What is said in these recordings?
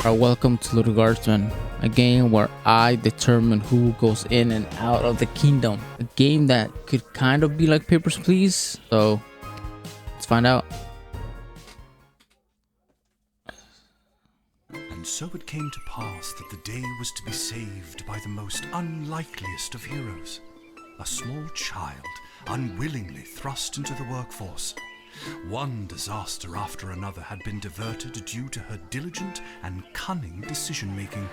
Welcome to Lil Guardsman, a game where I determine who goes in and out of the kingdom. A game that could kind of be like Papers, Please. So let's find out. And so it came to pass that the day was to be saved by the most unlikeliest of heroes, a small child unwillingly thrust into the workforce. One disaster after another had been diverted due to her diligent and cunning decision-making.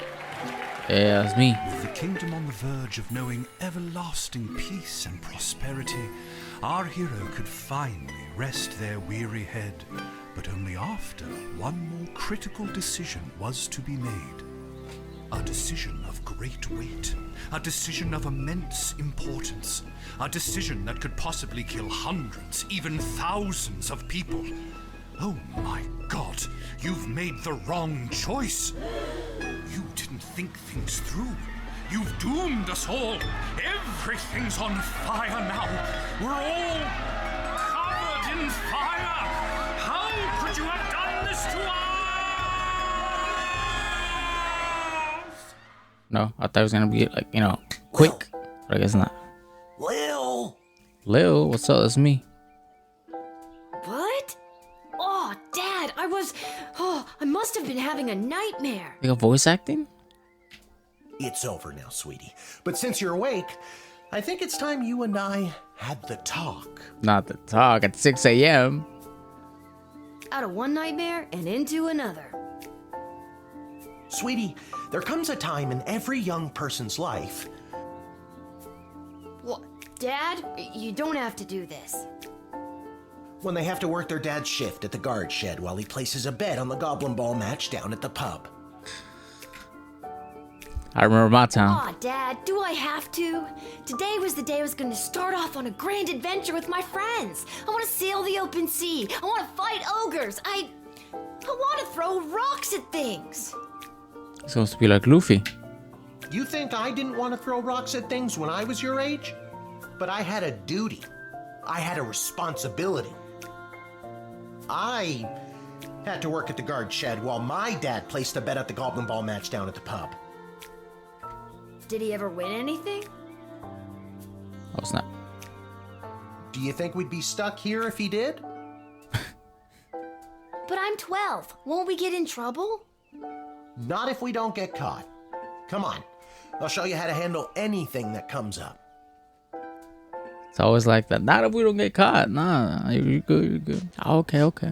Yeah, that's me. With the kingdom on the verge of knowing everlasting peace and prosperity, our hero could finally rest their weary head, but only after one more critical decision was to be made. A decision of great weight, a decision of immense importance, a decision that could possibly kill hundreds, even thousands of people. Oh my God, you've made the wrong choice. You didn't think things through. You've doomed us all. Everything's on fire now. We're all covered in fire. How could you have done this to us? No, I thought it was gonna be like, quick. But I guess not. Lil, what's up? That's me. What? Oh, Dad, I must have been having a nightmare. You got voice acting? It's over now, sweetie. But since you're awake, I think it's time you and I had the talk. Not the talk at 6 a.m. Out of one nightmare and into another. Sweetie, there comes a time in every young person's life. What? Dad, you don't have to do this. When they have to work their dad's shift at the guard shed while he places a bet on the goblin ball match down at the pub. I remember my time. Aw, Dad, do I have to? Today was the day I was going to start off on a grand adventure with my friends. I want to sail the open sea. I want to fight ogres. I want to throw rocks at things. It's supposed to be like Luffy. You think I didn't want to throw rocks at things when I was your age? But I had a duty. I had a responsibility. I had to work at the guard shed while my dad placed a bet at the goblin ball match down at the pub. Did he ever win anything? Oh, it's not. Do you think we'd be stuck here if he did? But I'm 12. Won't we get in trouble? Not if we don't get caught. Come on. I'll show you how to handle anything that comes up. It's always like that. Not if we don't get caught. Nah, you're good. You're good. Okay.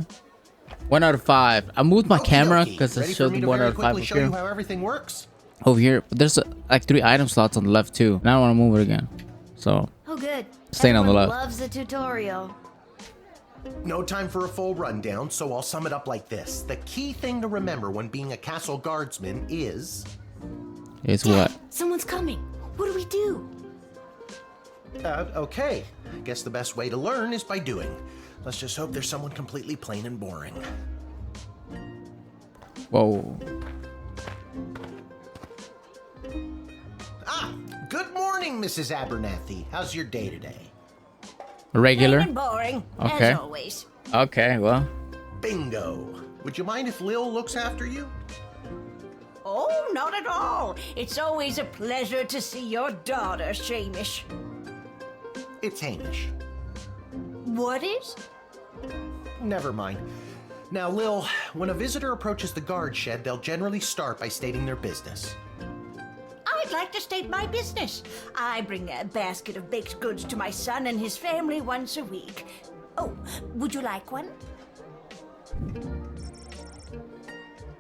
1 out of 5. I moved my camera because it showed the 1 out of 5 over show here. You how everything works? Over here, but there's like 3 item slots on the left too. Now I want to move it again. So Oh, good. Staying on the Everyone left. loves the tutorial. No time for a full rundown, so I'll sum it up like this. The key thing to remember when being a castle guardsman is... it's what? Someone's coming. What do we do? Okay. I guess the best way to learn is by doing. Let's just hope there's someone completely plain and boring. Whoa. Good morning, Mrs. Abernathy. How's your day today? Regular. Plain and boring, Okay. as always. Okay, well. Bingo. Would you mind if Lil looks after you? Oh, not at all. It's always a pleasure to see your daughter, Shamish. It's Hamish. What is? Never mind. Now, Lil, when a visitor approaches the guard shed, they'll generally start by stating their business. I'd like to state my business. I bring a basket of baked goods to my son and his family once a week. Oh, would you like one?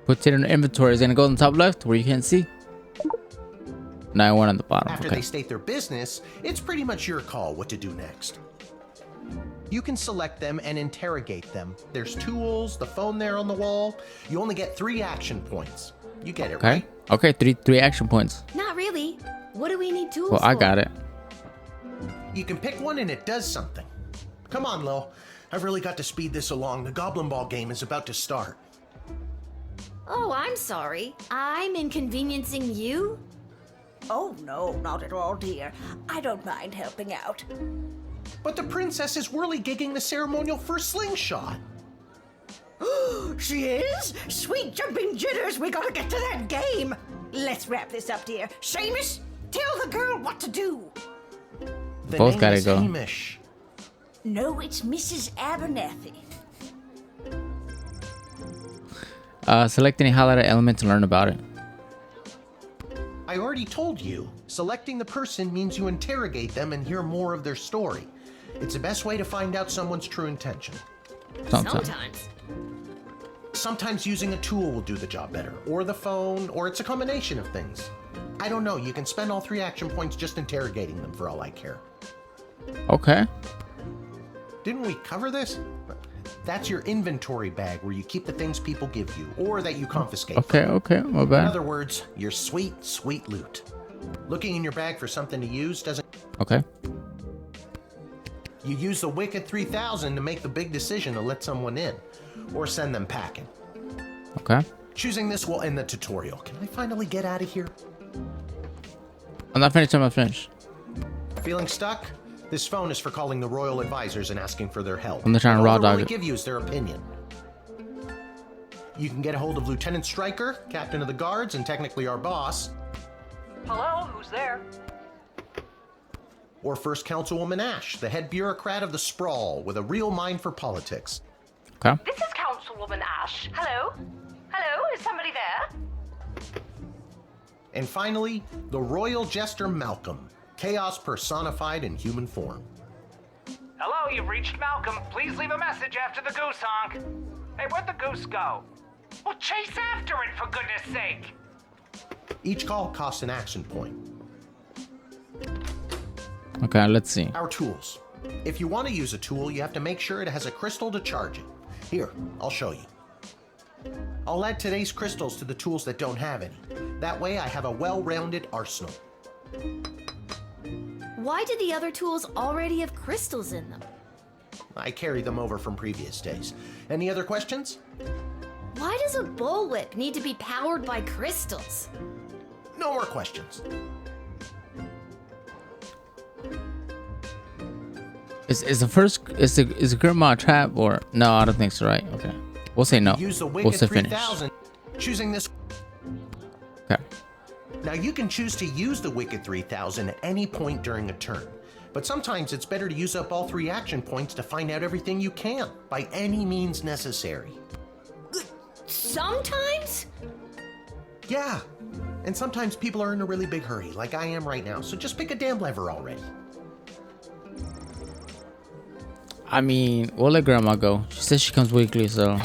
Puts it in the inventory. Is it gonna go on the top left where you can't see? No, one on the bottom. After Okay. they state their business, it's pretty much your call what to do next. You can select them and interrogate them. There's tools, the phone there on the wall. You only get 3 action points. You get it, Okay. right? Okay, three action points. Not really. What do we need tools Well, I for? got it. You can pick one and it does something. Come on, Lil. I've really got to speed this along. The Goblin Ball game is about to start. Oh, I'm sorry. I'm inconveniencing you? Oh, no, not at all, dear. I don't mind helping out. But the princess is whirly-gigging the ceremonial first slingshot. She is? Sweet jumping jitters, we gotta get to that game. Let's wrap this up, dear. Seamus, tell the girl what to do. The Both name gotta is go. Hamish. No, it's Mrs. Abernathy. Select any highlighted element to learn about it. I already told you. Selecting the person means you interrogate them and hear more of their story. It's the best way to find out someone's true intention. Sometimes. Sometimes using a tool will do the job better, or the phone, or it's a combination of things. I don't know, you can spend all 3 action points just interrogating them for all I care. Okay. Didn't we cover this? That's your inventory bag where you keep the things people give you, or that you confiscate. Okay, okay, my In bad. other words, your sweet, sweet loot. Looking in your bag for something to use doesn't... Okay. You use the Wicked 3000 to make the big decision to let someone in, or send them packing. Okay. Choosing this will end the tutorial. Can I finally get out of here? I'm not finished. I'm not finished. Feeling stuck? This phone is for calling the royal advisors and asking for their help. I'm not trying to All raw they'll dog really it. give you is their opinion. You can get a hold of Lieutenant Stryker, captain of the guards, and technically our boss, Hello, who's there? or First Councilwoman Ash, the head bureaucrat of the Sprawl, with a real mind for politics. Okay. This is Councilwoman Ash. Hello? Hello, is somebody there? And finally, the royal jester Malcolm, chaos personified in human form. Hello, you've reached Malcolm. Please leave a message after the goose honk. Hey, where'd the goose go? Well, chase after it, for goodness sake. Each call costs an action point. Okay, let's see. Our tools. If you want to use a tool, you have to make sure it has a crystal to charge it. Here, I'll show you. I'll add today's crystals to the tools that don't have any. That way I have a well-rounded arsenal. Why did the other tools already have crystals in them? I carry them over from previous days. Any other questions? Why does a bullwhip need to be powered by crystals? No more questions. Is the grandma a trap or no? I don't think so. Right? Okay. We'll say no. Use the We'll Wicked say finish. 3000. Choosing this. Okay. Now you can choose to use the Wicked 3000 at any point during a turn. But sometimes it's better to use up all 3 action points to find out everything you can, by any means necessary. Sometimes? Yeah. And sometimes people are in a really big hurry, like I am right now, so just pick a damn lever already. I mean, we'll let grandma go. She says she comes weekly, so.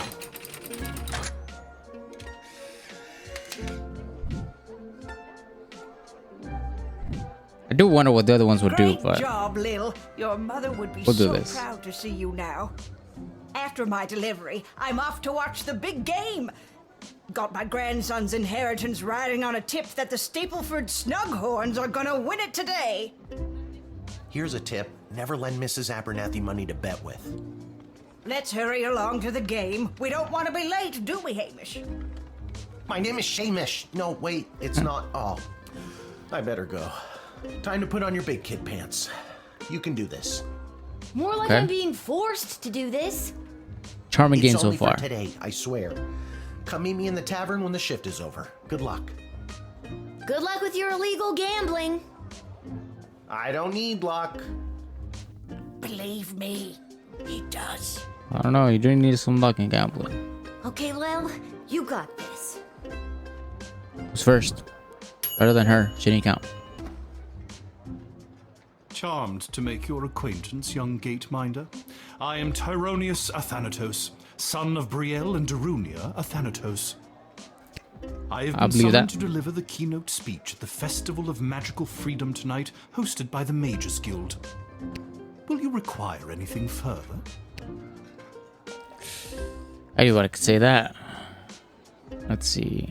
I do wonder what the other ones would do, Great but job, Lil. Your mother would be We'll do so this. proud to see you now. After my delivery, I'm off to watch the big game. Got my grandson's inheritance riding on a tip that the Stapleford Snughorns are gonna win it today. Here's a tip. Never lend Mrs. Abernathy money to bet with. Let's hurry along to the game. We don't want to be late, do we, Hamish? My name is Shamish. No, wait, it's not. Oh, I better go. Time to put on your big kid pants. You can do this. More like Okay. I'm being forced to do this. charming game It's so only far. for today, I swear. Come meet me in the tavern when the shift is over. Good luck. Good luck with your illegal gambling. I don't need luck. Believe me, he does. I don't know. You do need some luck in gambling. Okay, Lil, you got this. Who's first? Better than her. She didn't count. Charmed to make your acquaintance, young gateminder. I am Tyronius Athanatos, son of Brielle and Darunia Athanatos. I have I been believe summoned that. to deliver the keynote speech at the Festival of Magical Freedom tonight, hosted by the Mages Guild. Will you require anything further? Anybody could say that. Let's see.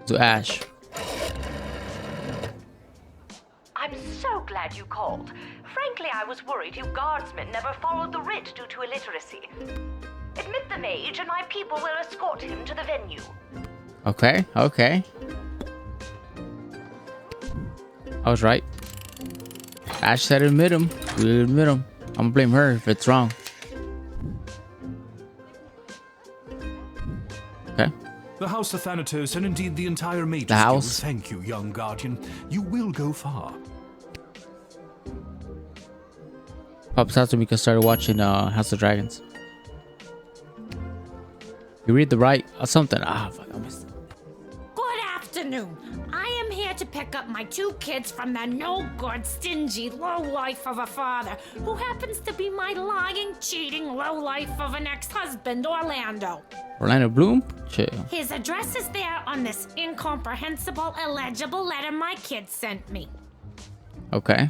To Ash. I'm so glad you called. Frankly, I was worried you guardsmen never followed the writ due to illiteracy. Admit the mage, and my people will escort him to the venue. Okay, okay. I was right. Ash said admit him. We'll admit him. I'm gonna blame her if it's wrong. Okay. The House of Thanatos and indeed the entire Mages The house. Guild thank you, young guardian. You will go far. Pops out to me because I started watching House of Dragons. You read the right or something. Ah, fuck, I missed it. Good afternoon. I am here to pick up my 2 kids from the no-good, stingy lowlife of a father who happens to be my lying, cheating lowlife of an ex-husband, Orlando. Orlando Bloom? Chill. His address is there on this incomprehensible, illegible letter my kids sent me. Okay.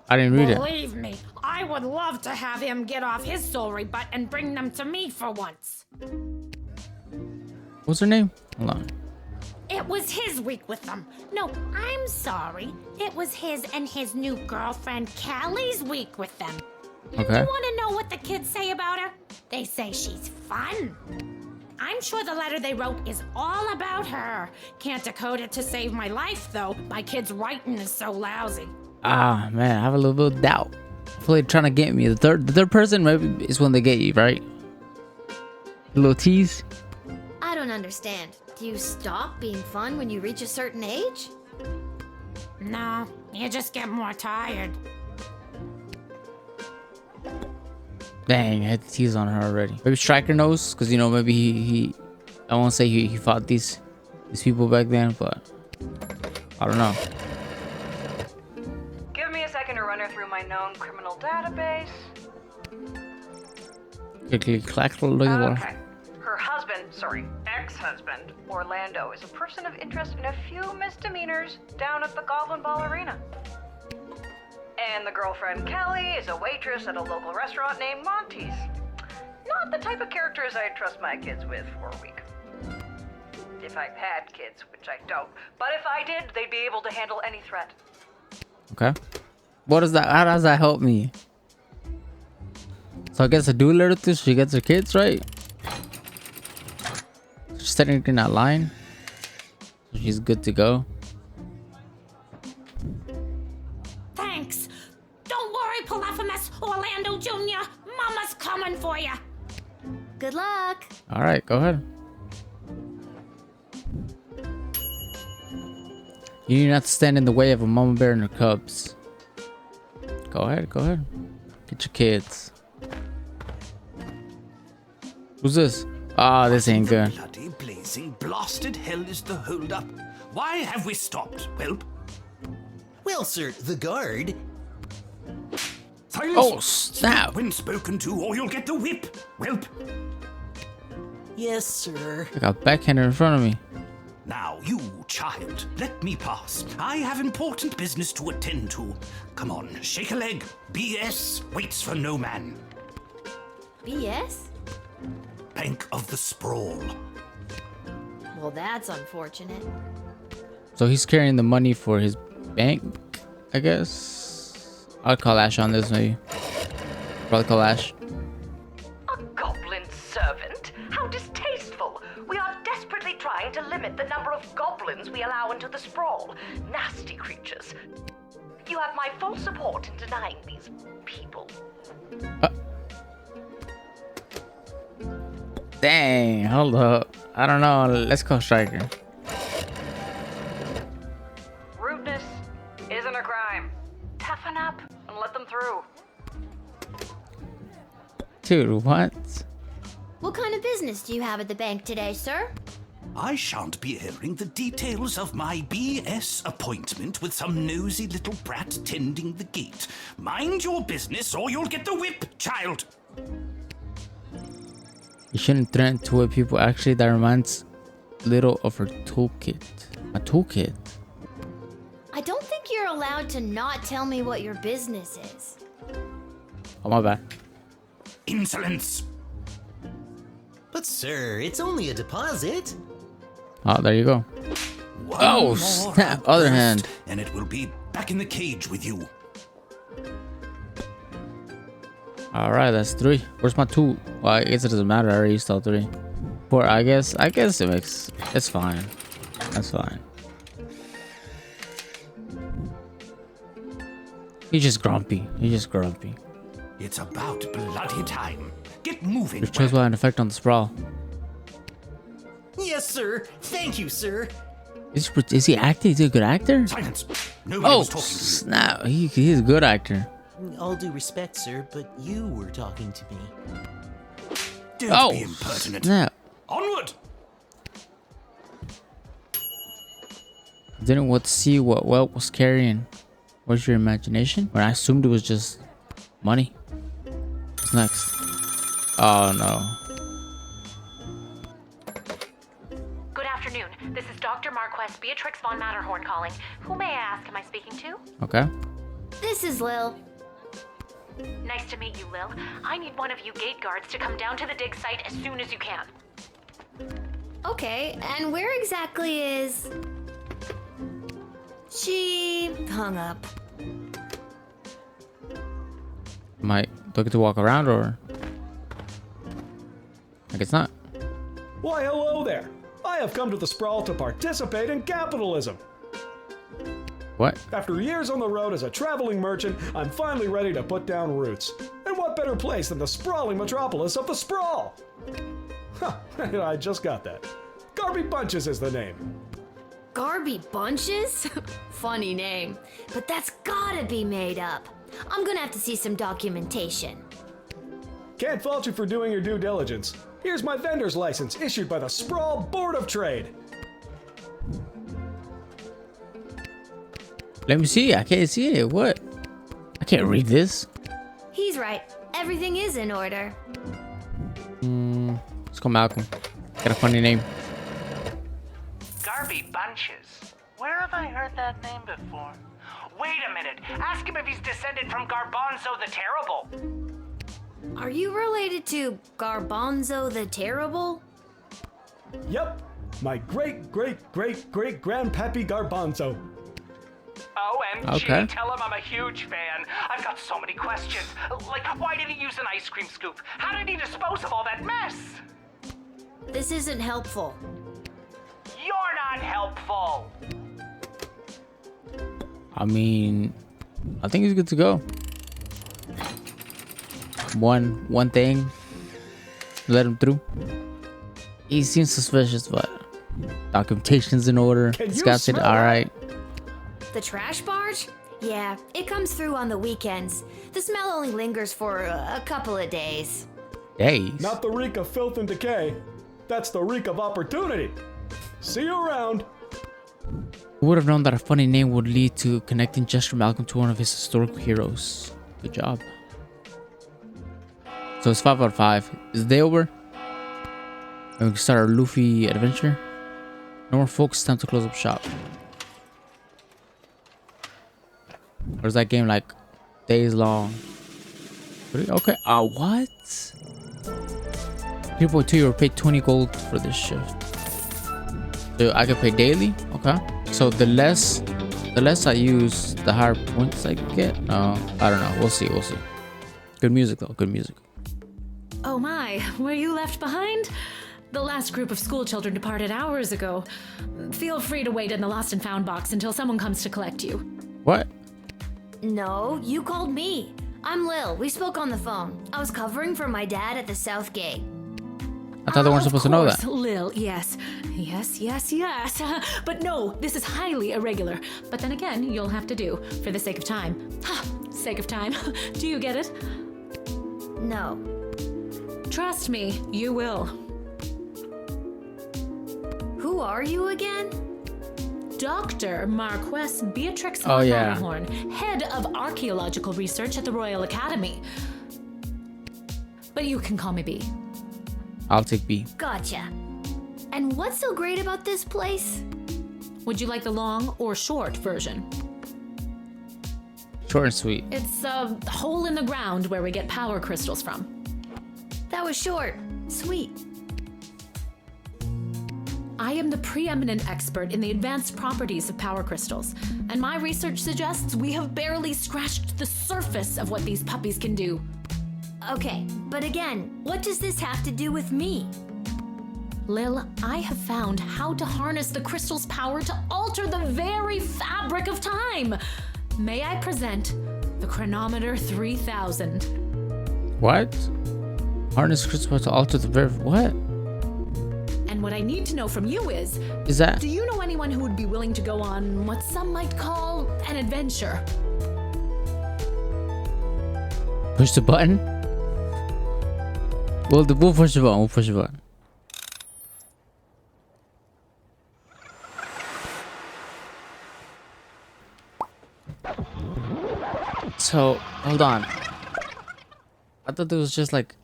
I didn't read it. Believe me, I would love to have him get off his sorry butt and bring them to me for once. What's her name? Hold on. It was his week with them. No, I'm sorry. It was his and his new girlfriend Callie's week with them. Okay. You want to know what the kids say about her? They say she's fun. I'm sure the letter they wrote is all about her. Can't decode it to save my life, though. My kid's writing is so lousy. Ah, man, I have a little bit of doubt. I feel like trying to get me. The third person maybe is when they get you, right? A little tease. I don't understand. Do you stop being fun when you reach a certain age? No, you just get more tired. Dang, I had to tease on her already. Maybe Striker knows, because you know maybe he I won't say he fought these people back then, but I don't know. Give me a second to run her through my known criminal database. Quickly clack. Look at what. Okay. Her ex-husband, Orlando, is a person of interest in a few misdemeanors down at the Goblin Ball Arena. And the girlfriend, Kelly, is a waitress at a local restaurant named Monty's. Not the type of characters I'd trust my kids with for a week. If I had kids, which I don't. But if I did, they'd be able to handle any threat. Okay. What is that? How does that help me? So I guess I do alert this. She gets her kids, right? She's technically not lying. So she's good to go. Thanks. Don't worry, Polyphemus, Orlando Jr. Mama's coming for you. Good luck. All right, go ahead. You need not to stand in the way of a mama bear and her cubs. Go ahead, go ahead. Get your kids. Who's this? Ah, this ain't good. Bloody blazing blasted hell is the holdup. Why have we stopped, Whelp? Well, sir, the guard. Silence! Oh, snap. When spoken to, or you'll get the whip, Whelp. Yes, sir. I got backhander in front of me. Now, you child, let me pass. I have important business to attend to. Come on, shake a leg. BS waits for no man. BS? Bank of the Sprawl. Well, that's unfortunate. So he's carrying the money for his bank, I guess. I'll call Ash on this maybe. Probably call Ash. A goblin servant? How distasteful! We are desperately trying to limit the number of goblins we allow into the sprawl. Nasty creatures. You have my full support in denying these people. Dang, hold up. I don't know. Let's call Striker. Rudeness isn't a crime. Toughen up and let them through. Dude, what? What kind of business do you have at the bank today, sir? I shan't be airing the details of my BS appointment with some nosy little brat tending the gate. Mind your business or you'll get the whip, child. You shouldn't threaten to whip people. Actually, that reminds little of her toolkit. A toolkit? I don't think you're allowed to not tell me what your business is. Oh, my bad. Insolence. But, sir, it's only a deposit. Oh, there you go. One Oh, more snap. outburst, Other hand. And it will be back in the cage with you. All right, that's 3. Where's my 2? Well, I guess it doesn't matter. I already used all 3. 4, I guess it makes... It's fine. That's fine. He's just grumpy. He's just grumpy. It's about bloody time. Get moving. Your choice will have an effect on the sprawl. Yes, sir. Thank you, sir. Is he acting? Is he a good actor? Silence. Nobody Oh, was talking to you. snap. He's a good actor. All due respect, sir, but you were talking to me. Don't Oh, be impertinent. snap. Onward. Didn't want to see what Welt was carrying. What's your imagination? When I assumed it was just money. What's next? Oh no. Good afternoon. This is Dr. Marquess Beatrix von Matterhorn calling. Who may I ask am I speaking to? Okay. This is Lil. Nice to meet you, Lil. I need one of you gate guards to come down to the dig site as soon as you can. Okay, and where exactly is... She hung up. Might look to walk around or I guess not. Why, hello there. I have come to the Sprawl to participate in capitalism. What? After years on the road as a traveling merchant, I'm finally ready to put down roots. And what better place than the sprawling metropolis of the Sprawl? Huh, I just got that. Garby Bunches is the name. Garby Bunches? Funny name. But that's gotta be made up. I'm gonna have to see some documentation. Can't fault you for doing your due diligence. Here's my vendor's license issued by the Sprawl Board of Trade. Let me see. I can't see it. What? I can't read this. He's right. Everything is in order. Let's go Malcolm. Got a funny name. Garby Bunches. Where have I heard that name before? Wait a minute. Ask him if he's descended from Garbanzo the Terrible. Are you related to Garbanzo the Terrible? Yep, my great-great-great-great-grandpappy Garbanzo. OMG, Okay. tell him I'm a huge fan. I've got so many questions. Like, why did he use an ice cream scoop? How did he dispose of all that mess? This isn't helpful. You're not helpful. I mean, I think he's good to go. One thing. Let him through. He seems suspicious, but documentation's in order. Can This you guy said smell all that? right. The trash barge? Yeah, it comes through on the weekends. The smell only lingers for a couple of days. Days. Not the reek of filth and decay. That's the reek of opportunity. See you around. Who would have known that a funny name would lead to connecting Jester Malcolm to one of his historical heroes? Good job. So it's 5 out of 5. Is the day over? And we can start our Luffy adventure. No more focus. Time to close up shop. Or is that game like days long? Okay. What? 3.2. You were paid 20 gold for this shift. So I can pay daily. Okay. So the less I use, the higher points I get. No, I don't know. We'll see. We'll see. Good music though. Good music. Oh my, were you left behind? The last group of school children departed hours ago. Feel free to wait in the lost and found box until someone comes to collect you. What? No, you called me. I'm Lil. We spoke on the phone. I was covering for my dad at the South Gate. I thought they weren't supposed to know that. Lil, yes. Yes. But no, this is highly irregular. But then again, you'll have to do, for the sake of time. Sake of time. Do you get it? No. Trust me, you will. Who are you again? Dr. Marquess Beatrix Oh, von yeah. Matterhorn, head of archaeological research at the Royal Academy. But you can call me B. I'll take B. Gotcha. And what's so great about this place? Would you like the long or short version? Short and sweet. It's a hole in the ground where we get power crystals from. That was short. Sweet. I am the preeminent expert in the advanced properties of power crystals, and my research suggests we have barely scratched the surface of what these puppies can do. Okay, but again, what does this have to do with me? Lil, I have found how to harness the crystal's power to alter the very fabric of time. May I present the chronometer 3000. What? Harness crystal to alter the verb. What? And what I need to know from you is that? Do you know anyone who would be willing to go on what some might call an adventure? Push the button? We'll push the button. We'll push the button. So, hold on. I thought there was just like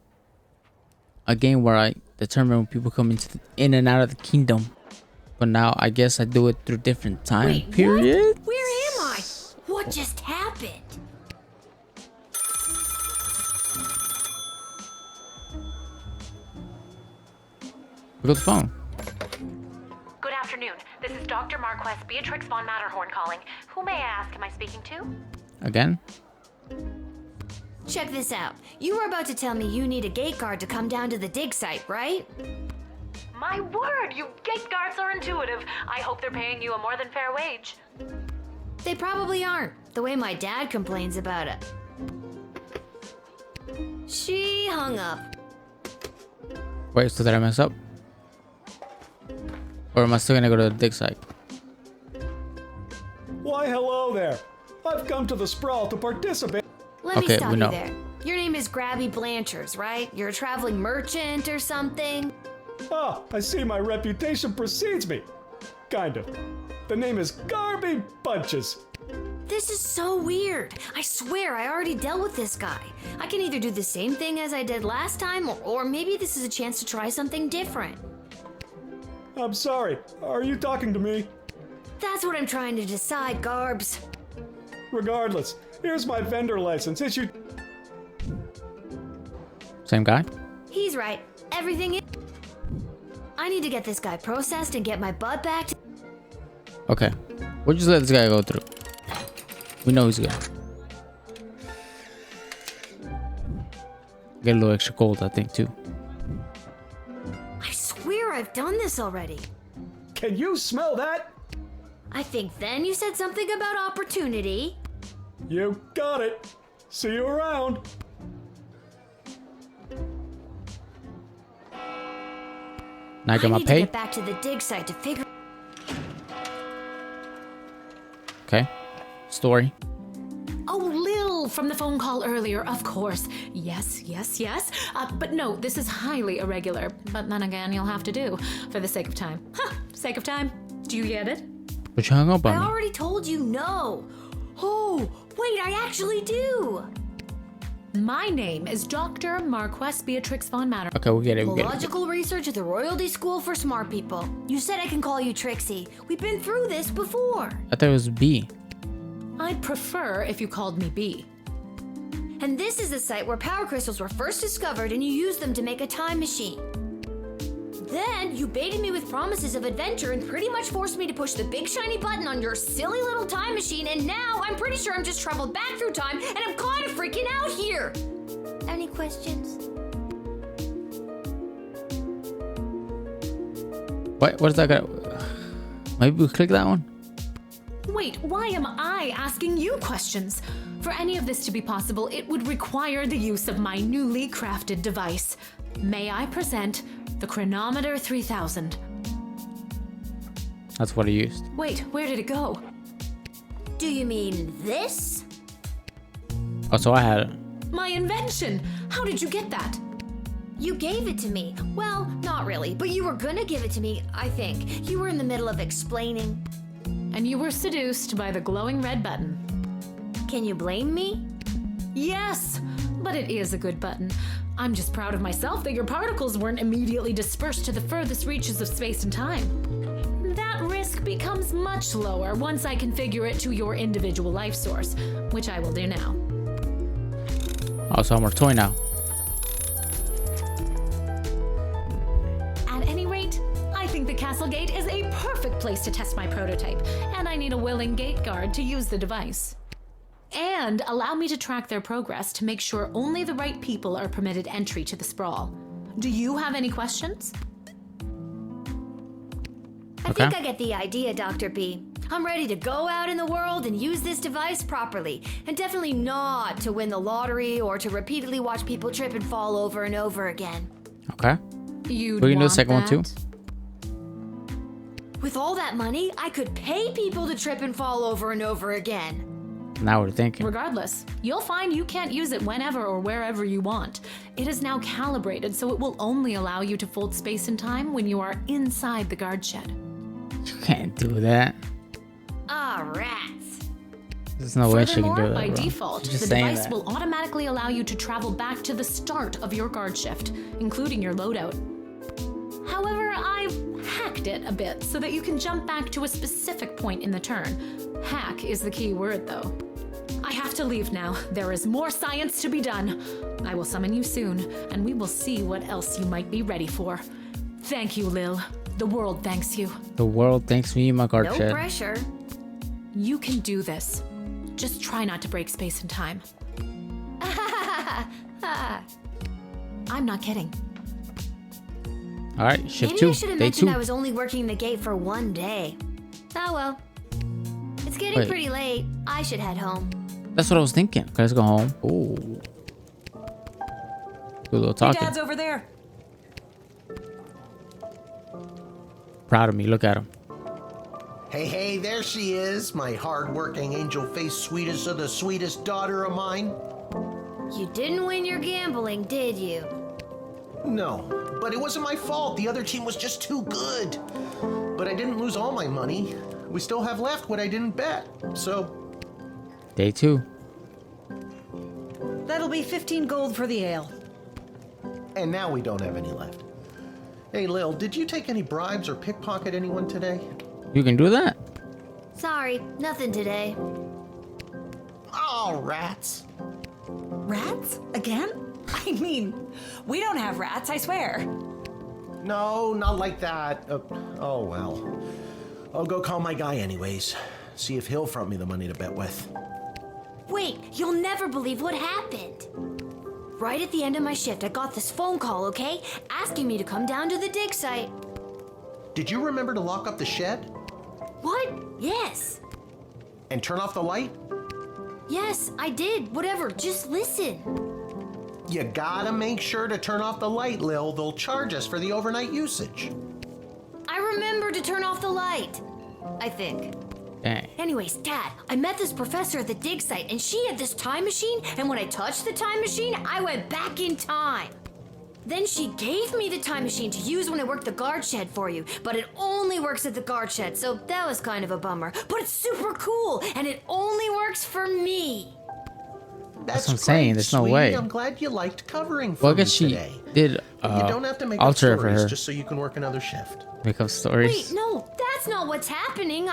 a game where I determine when people come in and out of the kingdom. But now I guess I do it through different time periods. What? Where am I? What just happened? Pick up the phone. Good afternoon. This is Dr. Marquess Beatrix von Matterhorn calling. Who may I ask am I speaking to? Again? Check this out. You were about to tell me you need a gate guard to come down to the dig site, right? My word, you gate guards are intuitive. I hope they're paying you a more than fair wage. They probably aren't, the way my dad complains about it. She hung up. Wait, so did I mess up? Or am I still gonna go to the dig site? Why, hello there. I've come to the sprawl to participate. Let me stop we you know. there. Your name is Grabby Blanchers, right? You're a traveling merchant or something? Ah, I see my reputation precedes me. Kind of. The name is Garby Bunches. This is so weird. I swear I already dealt with this guy. I can either do the same thing as I did last time, or maybe this is a chance to try something different. I'm sorry. Are you talking to me? That's what I'm trying to decide, Garbs. Regardless, here's my vendor license issued. Same guy? He's right. Everything is... I need to get this guy processed and get my butt back to... Okay. We'll just let this guy go through. We know he's good. Get a little extra gold, I think, too. I swear I've done this already. Can you smell that? I think then you said something about opportunity. You got it. See you around. Now I got my need to pay. get back to the dig site to figure... Okay. Story. Oh, Lil from the phone call earlier, of course. Yes. But no, this is highly irregular. But then again, you'll have to do for the sake of time. Sake of time. Do you get it? But you hung up on I me. already told you no. Oh, wait, I actually do. My name is Dr. Marquess Beatrix von Matter. Okay, we get it. We get it. Logical research at the Royalty School for Smart People. You said I can call you Trixie. We've been through this before. I thought it was B. I'd prefer if you called me B. And this is the site where power crystals were first discovered and you used them to make a time machine. Then you baited me with promises of adventure and pretty much forced me to push the big shiny button on your silly little time machine, and now I'm pretty sure I'm just traveled back through time and I'm kind of freaking out here. Any questions? What is that guy? Maybe we click that one? Wait, why am I asking you questions? For any of this to be possible, it would require the use of my newly crafted device. May I present the Chronometer 3000? That's what I used. Wait, where did it go? Do you mean this? Oh, so I had it. My invention! How did you get that? You gave it to me. Well, not really, but you were gonna give it to me, I think. You were in the middle of explaining. And you were seduced by the glowing red button. Can you blame me? Yes, but it is a good button. I'm just proud of myself that your particles weren't immediately dispersed to the furthest reaches of space and time. That risk becomes much lower once I configure it to your individual life source, which I will do now. Oh, so I'm a toy now. At any rate, I think the castle gate is a perfect place to test my prototype, and I need a willing gate guard to use the device. And allow me to track their progress to make sure only the right people are permitted entry to the sprawl. Do you have any questions? I think I get the idea, Dr. B. I'm ready to go out in the world and use this device properly, and definitely not to win the lottery or to repeatedly watch people trip and fall over and over again. Okay. You'd We can do the want second one too. that? With all that money, I could pay people to trip and fall over and over again. Now we're thinking. Regardless, you'll find you can't use it whenever or wherever you want. It is now calibrated, so it will only allow you to fold space and time when you are inside the guard shed. You can't do that. Ah, rats. There's no way she can do Furthermore, that, by bro. default, She's just the saying device that. will automatically allow you to travel back to the start of your guard shift, including your loadout. However, I've hacked it a bit so that you can jump back to a specific point in the turn. Hack is the key word, though. I have to leave now. There is more science to be done. I will summon you soon, and we will see what else you might be ready for. Thank you, Lil. The world thanks you. The world thanks me, my guard No shed. pressure. You can do this. Just try not to break space and time. I'm not kidding. All right, shift Maybe two. I should have Day mentioned two. I was only working the gate for one day. Oh well. It's getting Wait. pretty late. I should head home. That's what I was thinking. Okay, let's go home. Ooh. Do a little Your talking. dad's over there. Proud of me. Look at him. Hey, hey, there she is, my hard-working, angel-faced, sweetest of the sweetest daughter of mine. You didn't win your gambling, did you? No, but it wasn't my fault. The other team was just too good. But I didn't lose all my money. We still have left what I didn't bet. So, Day two. That'll be 15 gold for the ale. and now we don't have any left. Hey, Lil, did you take any bribes or pickpocket anyone today? You can do that? Sorry, nothing today. Oh, rats. Rats? Again? I mean, we don't have rats, I swear. No, not like that. Oh, well. I'll go call my guy anyways. See if he'll front me the money to bet with. Wait, you'll never believe what happened. Right at the end of my shift, I got this phone call, okay? Asking me to come down to the dig site. Did you remember to lock up the shed? What? Yes. And turn off the light? Yes, I did. Whatever, just listen. You gotta make sure to turn off the light, Lil. They'll charge us for the overnight usage. I remembered to turn off the light. I think. Dang. Anyways, Dad, I met this professor at the dig site, and she had this time machine, and when I touched the time machine, I went back in time. Then she gave me the time machine to use when I worked the guard shed for you, but it only works at the guard shed, so that was kind of a bummer. But it's super cool, and it only works for me. That's what I'm saying, great, there's no sweetie. way. I'm glad you liked covering for Well, I me guess she today. did You don't have to make up alter it for stories her. just so you can work another shift. Make up stories. Wait, no, that's not what's happening.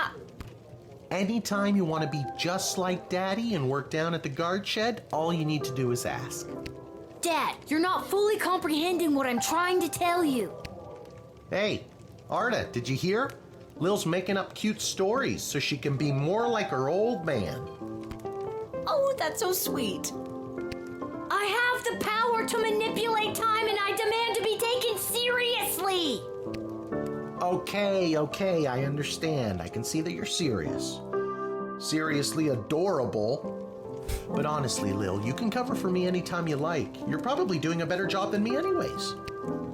Anytime you want to be just like Daddy and work down at the guard shed, all you need to do is ask. Dad, you're not fully comprehending what I'm trying to tell you. Hey, Arda, did you hear? Lil's making up cute stories so she can be more like her old man. Oh, that's so sweet. I have the power to manipulate time, and I demand to be taken seriously. Okay, I understand. I can see that you're serious. Seriously adorable. But honestly, Lil, you can cover for me anytime you like. You're probably doing a better job than me anyways.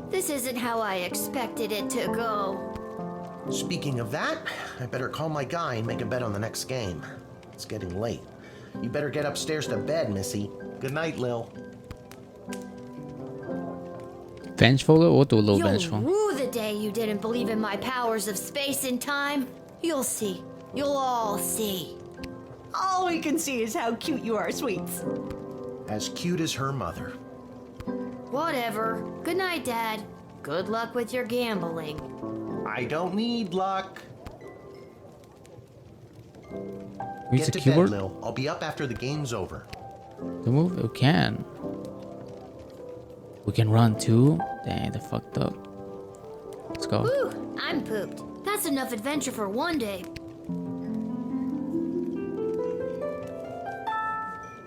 This isn't how I expected it to go. Speaking of that, I better call my guy and make a bet on the next game. It's getting late. You better get upstairs to bed, Missy. Good night, Lil. Vengeful? We'll do a little You'll vengeful. rue the day you didn't believe in my powers of space and time. You'll see. You'll all see. All we can see is how cute you are, sweets. As cute as her mother. Whatever. Good night, Dad. Good luck with your gambling. I don't need luck. Use Get the to keyboard? bed, Lil. I'll be up after the game's over. The move? We can. We can run too? Dang, they're fucked up. Let's go. Whew, I'm pooped. That's enough adventure for one day.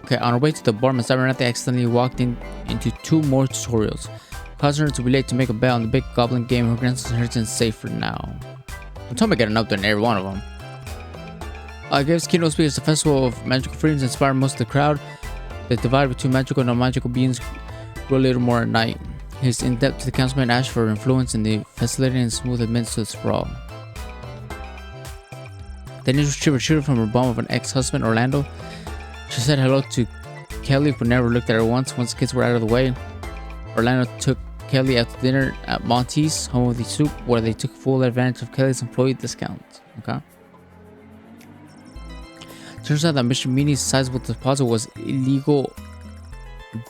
Okay, on our way to the bar, Miss Abernathy accidentally walked into two more tutorials. Causing her to be late to make a bet on the big goblin game. Her grandson's inheritance is safe for now. I'm told me to get an update in every one of them. Gives keynote speakers the Festival of Magical Freedoms inspired most of the crowd. The divide between magical and non-magical beings grew a little more at night. His in-depth to the councilman asked for influence in the facilitating and smooth admits to the sprawl. The initial trip retreated from her bomb of an ex-husband, Orlando. She said hello to Kelly, but never looked at her once. Once the kids were out of the way, Orlando took Kelly out to dinner at Monty's, home of the soup, where they took full advantage of Kelly's employee discount. Okay. Turns out that Mr. Meany's sizable deposit was illegal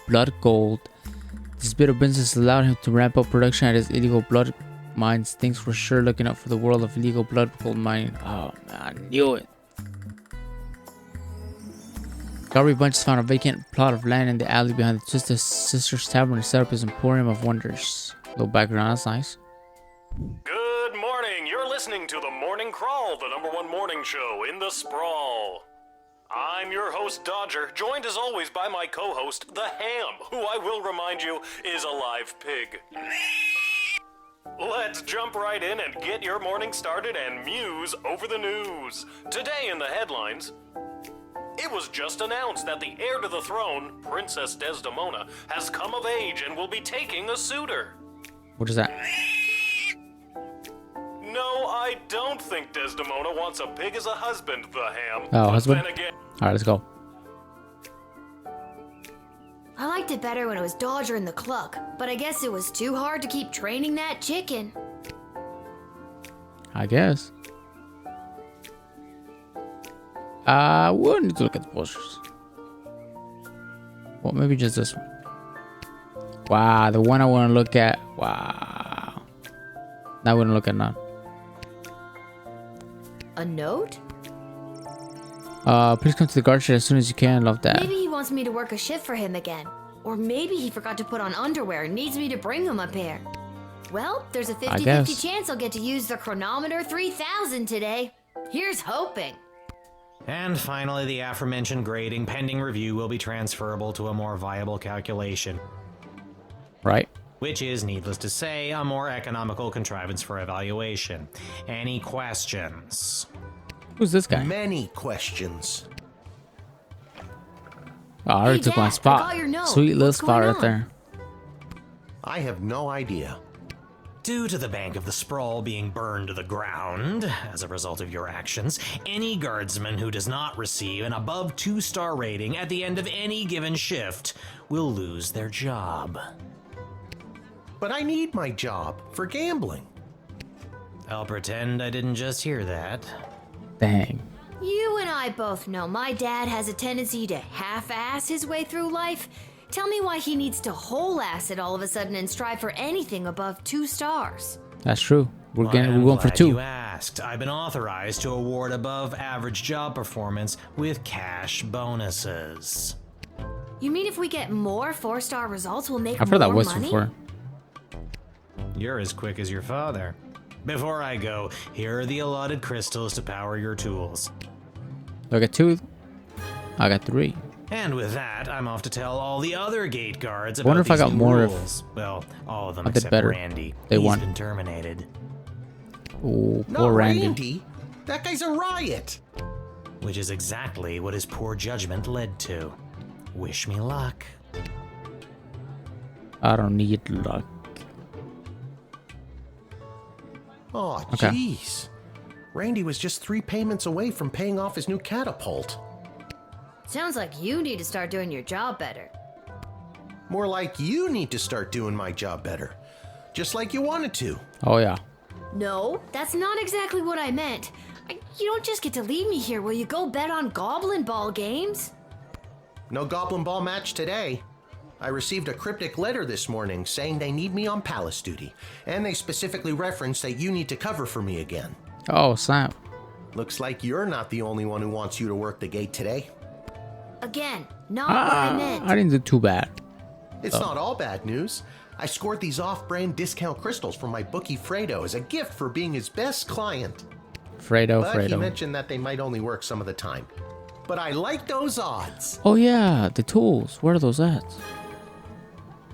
blood gold. This bit of business allowed him to ramp up production at his illegal blood mines. Things were sure looking up for the world of illegal blood gold mining. Oh man, I knew it. Garby Bunches found a vacant plot of land in the alley behind the Twisted Sisters Tavern and set up his Emporium of Wonders. Little background, that's nice. Good morning. You're listening to the Morning Crawl, the #1 morning show in the sprawl. I'm your host, Dodger, joined as always by my co-host, the Ham, who I will remind you is a live pig. Let's jump right in and get your morning started and muse over the news. Today in the headlines, it was just announced that the heir to the throne, Princess Desdemona, has come of age and will be taking a suitor. What is that? No, I don't think Desdemona wants a pig as a husband, the Ham. Oh, But husband? then again, Alright, let's go. I liked it better when it was Dodger in the cluck, but I guess it was too hard to keep training that chicken. I guess. We'll need to look at the posters. Well, maybe just this one. Wow, the one I want to look at. Wow. Now I want to look at none. A note? Please come to the guard shed as soon as you can. Love that. Maybe he wants me to work a shift for him again. Or maybe he forgot to put on underwear and needs me to bring him a pair. Well, there's a 50-50 chance I'll get to use the Chronometer 3000 today. Here's hoping. And finally, the aforementioned grading pending review will be transferable to a more viable calculation. Right. Which is, needless to say, a more economical contrivance for evaluation. Any questions? Who's this guy? Many questions. Oh, I already Hey, took my Dad, I spot. got your note. Sweet little What's spot going right on? there. I have no idea. Due to the Bank of the Sprawl being burned to the ground as a result of your actions, any guardsman who does not receive an above 2-star rating at the end of any given shift will lose their job. But I need my job for gambling. I'll pretend I didn't just hear that. Dang. You and I both know my dad has a tendency to half-ass his way through life. Tell me why he needs to whole-ass it all of a sudden and strive for anything above 2 stars. That's true. We're I'm going for glad 2. You asked. I've been authorized to award above average job performance with cash bonuses. You mean if we get more 4-star results, we'll make I've heard more that whistle money? before. You're as quick as your father. Before I go, here are the allotted crystals to power your tools. I got 2. I got 3. And with that, I'm off to tell all the other gate guards about Wonder if I these got new more if rules. Well, all of them I did except better. Randy. They He's won. been terminated. Oh, Not poor Randy. Randy. That guy's a riot. Which is exactly what his poor judgment led to. Wish me luck. I don't need luck. Oh, Okay. jeez. Randy was just 3 payments away from paying off his new catapult. Sounds like you need to start doing your job better. More like you need to start doing my job better. Just like you wanted to. Oh, yeah. No, that's not exactly what I meant. You don't just get to leave me here. Will you go bet on Goblin Ball games? No Goblin Ball match today. I received a cryptic letter this morning saying they need me on palace duty, and they specifically referenced that you need to cover for me again. Oh, snap. Looks like you're not the only one who wants you to work the gate today. Again, not what I meant. I didn't do too bad. It's not all bad news. I scored these off-brand discount crystals from my bookie Fredo as a gift for being his best client. Fredo. But he mentioned that they might only work some of the time. But I like those odds. Oh, yeah. The tools. Where are those at?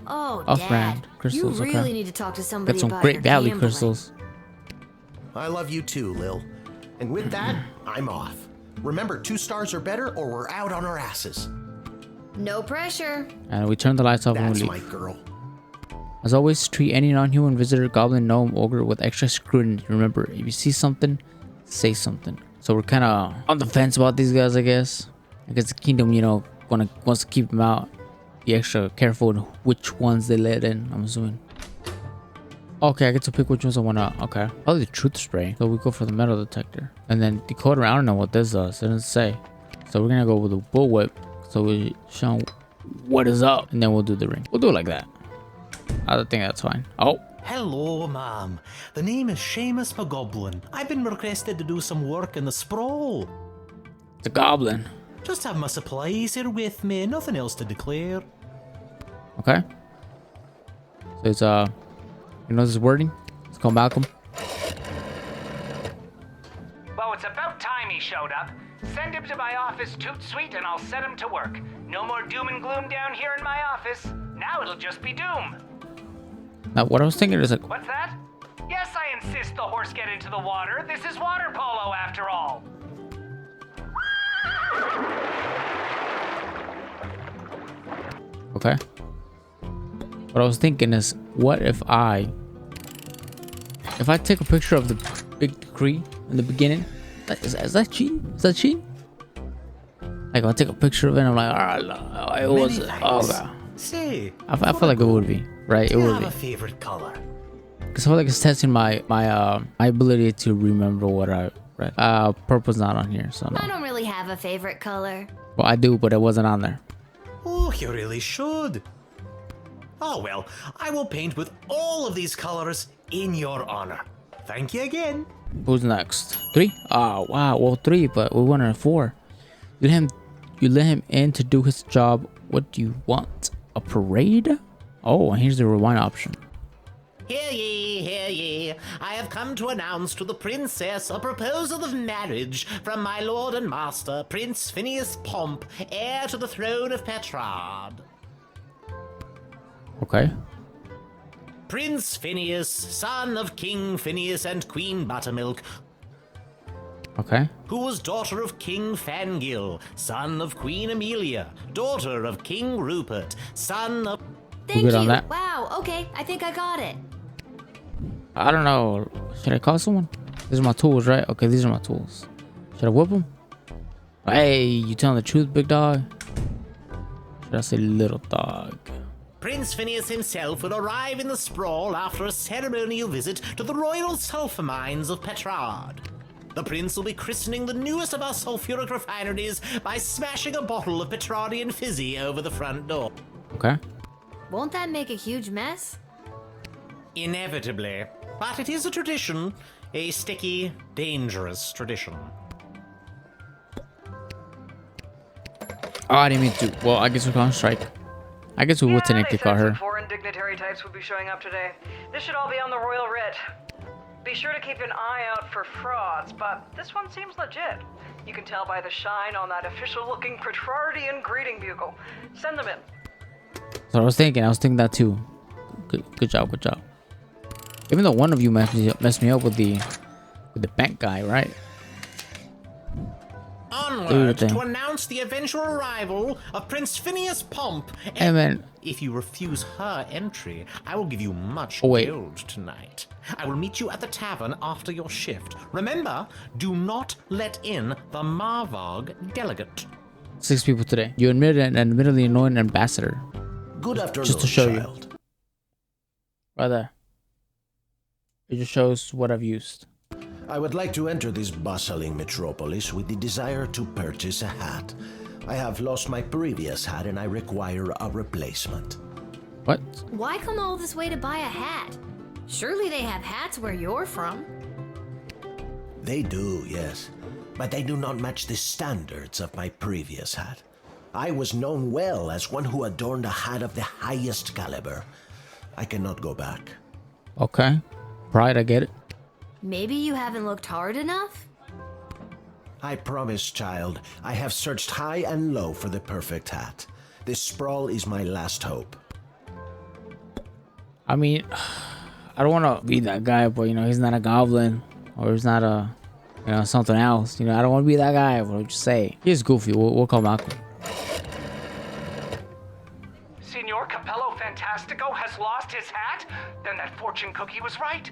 Oh, Off-brand Dad, crystals, you really okay. need to talk to somebody Got some about great your value gambling. crystals. I love you too, Lil. And with that, I'm off. Remember, 2 stars or better, or we're out on our asses. No pressure. And we turn the lights off and That's we my leave. girl. As always, treat any non-human visitor, goblin, gnome, ogre with extra scrutiny. Remember, if you see something, say something. So we're kind of on the fence about these guys, I guess. Because the kingdom, you know, wants to keep them out. Be extra careful in which ones they let in, I'm assuming. Okay, I get to pick which ones I want to. Okay. Probably the truth spray. So we go for the metal detector. And then decoder, I don't know what this does. It doesn't say. So we're going to go with the bullwhip. So we show what is up. And then we'll do the ring. We'll do it like that. I think that's fine. Oh. Hello, ma'am. The name is Seamus McGoblin. I've been requested to do some work in the sprawl. It's a goblin. Just have my supplies here with me. Nothing else to declare. Okay. So it's you know this wording? Let's call Malcolm. Well, it's about time he showed up. Send him to my office toot suite and I'll set him to work. No more doom and gloom down here in my office. Now it'll just be doom. Now what I was thinking is like, What's that? Yes, I insist the horse get into the water. This is water polo after all. okay. What I was thinking is, what if I take a picture of the big decree in the beginning? Is that cheating? Is that cheating? Like I'll take a picture of it and I'm like, it was. Oh god. Say, I feel like it would be right. It do you would have be. a favorite color? Because I feel like it's testing my ability to remember what I read. Purple's not on here, so no. I don't really have a favorite color. Well, I do, but it wasn't on there. Oh, you really should. Oh well, I will paint with all of these colors in your honor. Thank you again. Who's next? 3? Oh wow, well 3, but we wanted a 4. You let him in to do his job. What do you want? A parade? Oh, and here's the rewind option. Hear ye, hear ye. I have come to announce to the princess a proposal of marriage from my lord and master, Prince Phineas Pomp, heir to the throne of Petrard. Okay. Prince Phineas, son of King Phineas and Queen Buttermilk, Okay. who was daughter of King Fangil, son of Queen Amelia, daughter of King Rupert, son of... Thank good you. on that? Wow, okay, I think I got it. I don't know. Should I call someone? These are my tools, right? Okay, these are my tools. Should I whip them? Hey, you telling the truth, big dog? Should I say little dog? Prince Phineas himself will arrive in the sprawl after a ceremonial visit to the royal sulfur mines of Petrard. The prince will be christening the newest of our sulfuric refineries by smashing a bottle of Petrardian fizzy over the front door. Okay. Won't that make a huge mess? Inevitably. But it is a tradition. A sticky, dangerous tradition. Oh, I didn't mean to. Well, I guess we're on strike. I guess we will technically call her. Some foreign dignitary types would be showing up today. This should all be on the royal writ. Be sure to keep an eye out for frauds, but this one seems legit. You can tell by the shine on that official-looking Petrardian greeting bugle. Send them in. So I was thinking that too. Good job, good job. Even though one of you messed me up with the bank guy, right? Onward to announce the eventual arrival of Prince Phineas Pomp. Hey man, if you refuse her entry, I will give you much gold tonight. I will meet you at the tavern after your shift. Remember, do not let in the Marvog delegate. 6 people today. You admitted an admittedly annoying ambassador. Good afternoon, just to show child. you. Right there. It just shows what I've used. I would like to enter this bustling metropolis with the desire to purchase a hat. I have lost my previous hat and I require a replacement. What? Why come all this way to buy a hat? Surely they have hats where you're from. They do, yes. But they do not match the standards of my previous hat. I was known well as one who adorned a hat of the highest caliber. I cannot go back. Okay. Pride, I get it. Maybe you haven't looked hard enough? I promise, child, I have searched high and low for the perfect hat. This sprawl is my last hope. I mean, I don't want to be that guy, but you know, he's not a goblin, or he's not a You know, something else. You know, I don't want to be that guy. What would you say? He's goofy. We'll call Malcolm. Signor Capello Fantastico has lost his hat? Then that fortune cookie was right.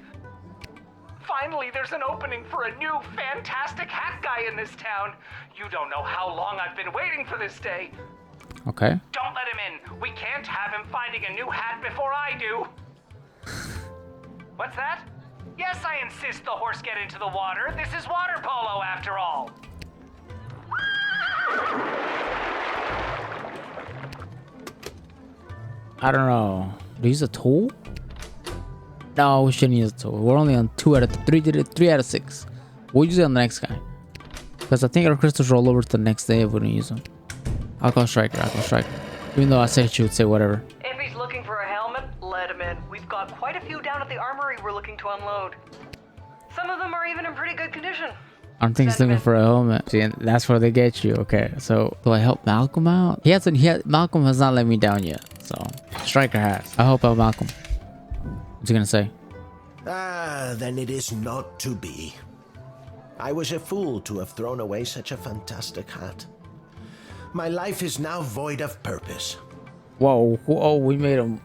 Finally, there's an opening for a new fantastic hat guy in this town. You don't know how long I've been waiting for this day. Okay. Don't let him in. We can't have him finding a new hat before I do. What's that? Yes, I insist the horse get into the water. This is water polo after all. I don't know. Do you use a tool? No, we shouldn't use a tool. We're only on 2 out of 3 out of 6. We'll use it on the next guy. Because I think our crystals roll over to the next day if we don't use them. I'll call Striker. Even though I said she would say whatever. If he's looking for a helmet, let him in. We've got quite a few down at the armory we're looking to unload. Some of them are even in pretty good condition. I don't think he's looking for a helmet. See, and that's where they get you. Okay, so do I help Malcolm out? Malcolm has not let me down yet. So Striker has. I help out Malcolm. What's he gonna say? Then it is not to be. I was a fool to have thrown away such a fantastic hat. My life is now void of purpose. Whoa, we made him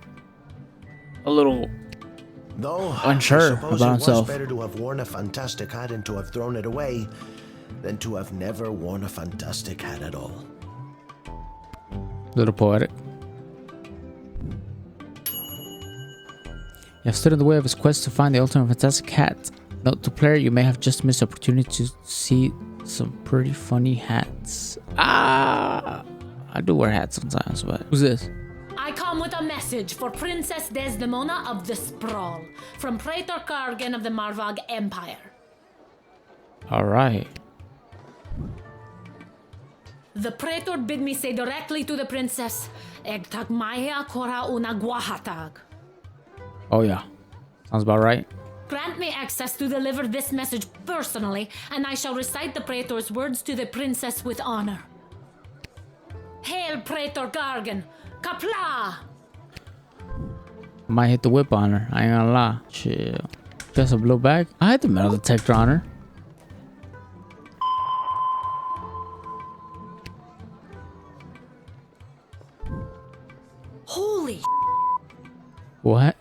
a little unsure about himself. It was better to have worn a fantastic hat and to have thrown it away than to have never worn a fantastic hat at all. Little poetic. You have stood in the way of his quest to find the ultimate fantastic hat. Note to player, you may have just missed the opportunity to see some pretty funny hats. I do wear hats sometimes, but who's this? I come with a message for Princess Desdemona of the Sprawl from Praetor Kargan of the Marvog Empire. All right. The Praetor bid me say directly to the princess, Egtag Maya Kora una Guahatag. Oh yeah, sounds about right. Grant me access to deliver this message personally, and I shall recite the Praetor's words to the princess with honor. Hail, Praetor Gargan! Kapla! Might hit the whip on her. I ain't gonna lie. Chill. Just a blue bag. I had the metal detector on her. Holy What?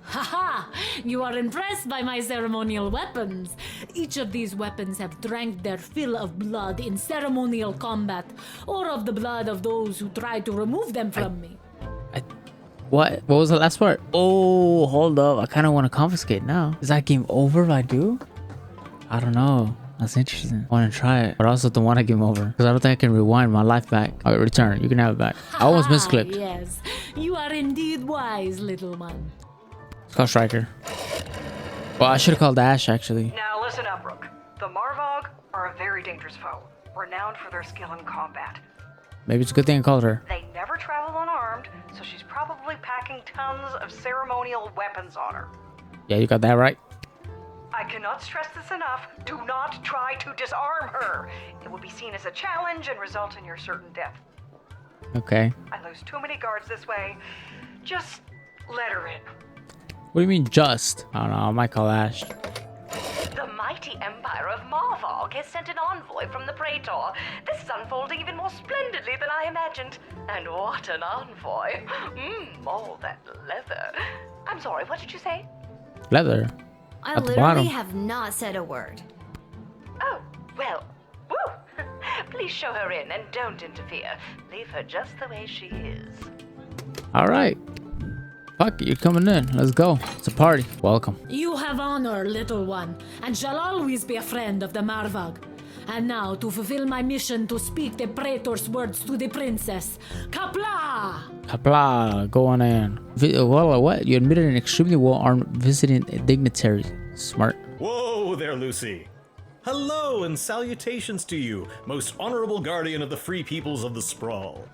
Haha! You are impressed by my ceremonial weapons. Each of these weapons have drank their fill of blood in ceremonial combat, or of the blood of those who tried to remove them from me. What? What was the last part? Oh, hold up. I kind of want to confiscate now. Is that game over if I do? I don't know. That's interesting. I want to try it, but I also don't want to game over because I don't think I can rewind my life back. All right, return. You can have it back. I almost misclicked. Yes, you are indeed wise, little one. Let's call Striker. Well, I should have called Ash actually. Now listen up, Rook. The Marvog are a very dangerous foe, renowned for their skill in combat. Maybe it's a good thing I called her. They never travel unarmed, so she's probably packing tons of ceremonial weapons on her. Yeah, you got that right. I cannot stress this enough. Do not try to disarm her. It will be seen as a challenge and result in your certain death. Okay. I lose too many guards this way. Just let her in. What do you mean just? I don't know. I might call Ash. The mighty empire of Marvog has sent an envoy from the Praetor. This is unfolding even more splendidly than I imagined. And what an envoy. All that leather. I'm sorry, what did you say? Leather? I At the literally bottom. have not said a word. Oh, well, woo! Please show her in and don't interfere. Leave her just the way she is. All right. Fuck it, you're coming in. Let's go. It's a party. Welcome. You have honor, little one, and shall always be a friend of the Marvog. And now, to fulfill my mission to speak the Praetor's words to the princess. Kapla! Kapla, go on in. Well, what? You admitted an extremely well-armed visiting dignitary. Smart. Whoa there, Lucy. Hello and salutations to you, most honorable guardian of the free peoples of the Sprawl.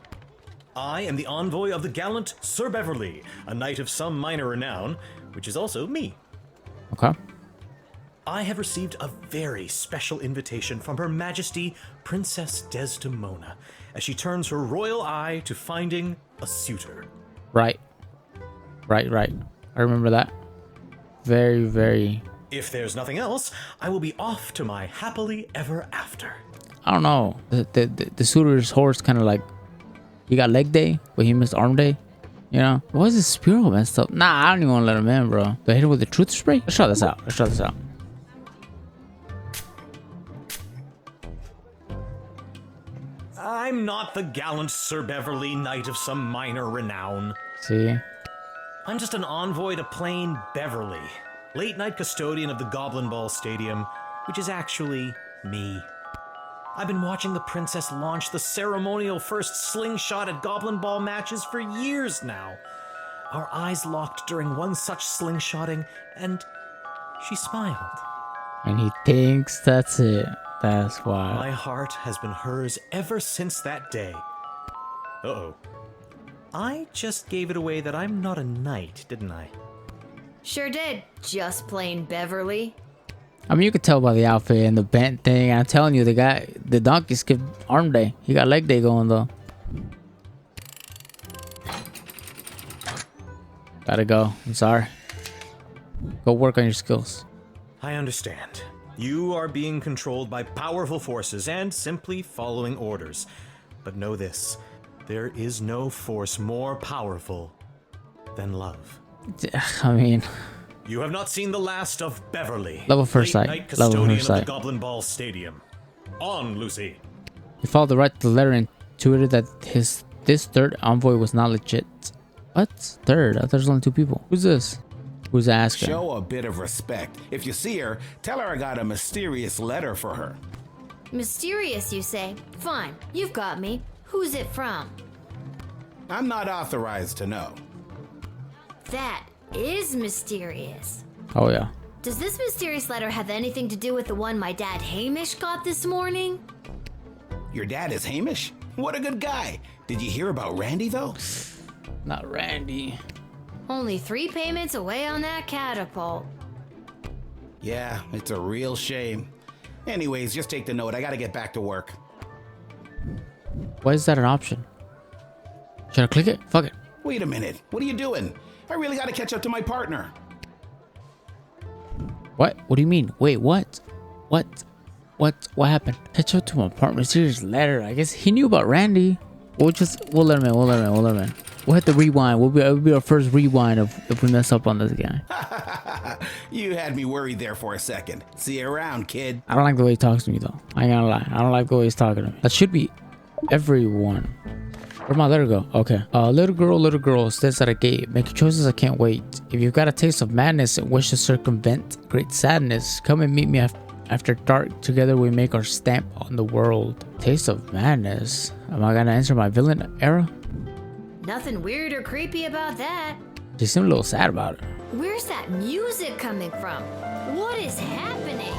I am the envoy of the gallant Sir Beverly, a knight of some minor renown, which is also me. Okay. I have received a very special invitation from Her Majesty Princess Desdemona as she turns her royal eye to finding a suitor. Right. I remember that. Very, very If there's nothing else, I will be off to my happily ever after. I don't know. The suitor's horse kind of like, he got leg day, but he missed arm day. You know? Why is this Spearow messed up? Nah, I don't even want to let him in, bro. Do I hit him with the truth spray? Let's try this out. Let's try this out. I'm not the gallant Sir Beverly, knight of some minor renown. See? I'm just an envoy to plain Beverly, late-night custodian of the Goblin Ball Stadium, which is actually me. I've been watching the princess launch the ceremonial first slingshot at Goblin Ball matches for years now. Our eyes locked during one such slingshotting, and she smiled. And he thinks that's it. That's why. My heart has been hers ever since that day. Uh-oh. I just gave it away that I'm not a knight, didn't I? Sure did. Just plain Beverly. I mean, you could tell by the outfit and the bent thing. I'm telling you, the donkey skipped arm day. He got leg day going, though. Gotta go. I'm sorry. Go work on your skills. I understand. You are being controlled by powerful forces and simply following orders. But know this, there is no force more powerful than love. I mean... You have not seen the last of Beverly. Level first sight. Late-night Level custodian first of sight. the Goblin Ball Stadium. On, Lucy. He followed the right to the letter and tweeted that this third envoy was not legit. What? Third? I thought there's only 2 people. Who's this? Who's asking? Show a bit of respect. If you see her, tell her I got a mysterious letter for her. Mysterious, you say? Fine, you've got me. Who's it from? I'm not authorized to know. That is mysterious. Oh, yeah. Does this mysterious letter have anything to do with the one my dad Hamish got this morning? Your dad is Hamish? What a good guy. Did you hear about Randy, though? Not Randy. Only 3 payments away on that catapult. Yeah, it's a real shame. Anyways, just take the note. I gotta get back to work. Why is that an option? Should I click it? Fuck it. Wait a minute. What are you doing? I really gotta catch up to my partner. What? What do you mean? Wait, what? What happened? Catch up to my partner. Serious letter. I guess he knew about Randy. We'll let him in. We'll hit the rewind. It'll be our first rewind if we mess up on this guy. You had me worried there for a second. See you around, kid. I don't like the way he talks to me, though. I ain't gonna lie. I don't like the way he's talking to me. That should be everyone. Where'd my letter go? Okay. Little girl stands at a gate. Making choices I can't wait. If you've got a taste of madness and wish to circumvent great sadness, come and meet me after dark. Together we make our stamp on the world. Taste of madness? Am I gonna enter my villain era? Nothing weird or creepy about that. She seemed a little sad about it. Where's that music coming from? What is happening?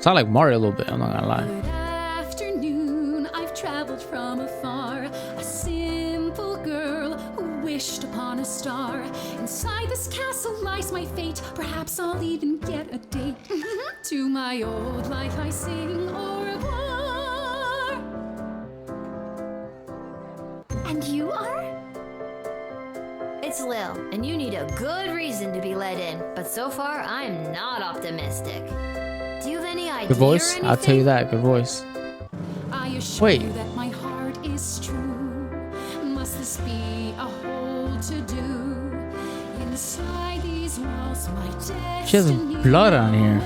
Sound like Mario a little bit, I'm not gonna lie. Good afternoon, I've traveled from afar. A simple girl who wished upon a star. Inside this castle lies my fate. Perhaps I'll even get a date. To my old life I sing au revoir. And you are? It's Lil, and you need a good reason to be let in. But so far, I'm not optimistic. Do you have any idea? Good voice. I'll tell you that. Good voice. I assure Wait. you that my heart is true. Must this be a whole to-do? Inside these walls, my destiny She has blood on here.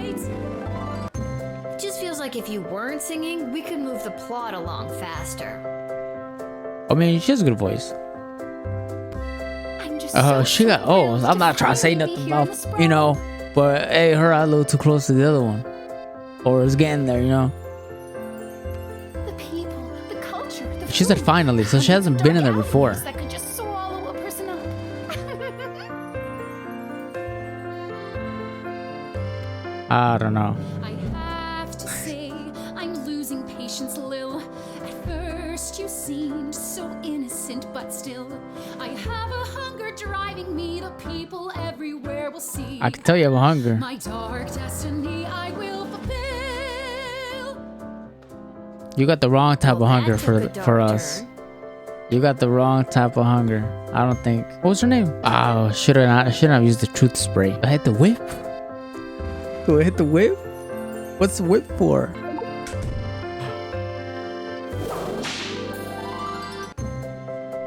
waits. It just feels like if you weren't singing, we could move the plot along faster. I mean, she has a good voice. I'm just She got. Oh, I'm not trying to say nothing about, you know, but hey, her eye a little too close to the other one, or it's getting there, you know. the people, the culture, the She said finally, so she hasn't been in there before. that could just swallow a person up. I don't know. I have to say, I'm losing patience, Lil. At first, you seemed so innocent, but still, I have a hunger driving me. The people everywhere will see. I can tell you have a hunger. My dark destiny I will fulfill. You got the wrong type of hunger for us. You got the wrong type of hunger. I don't think. What was her name? Oh, shouldn't have used the truth spray. I hit the whip. Do I hit the whip? What's the whip for?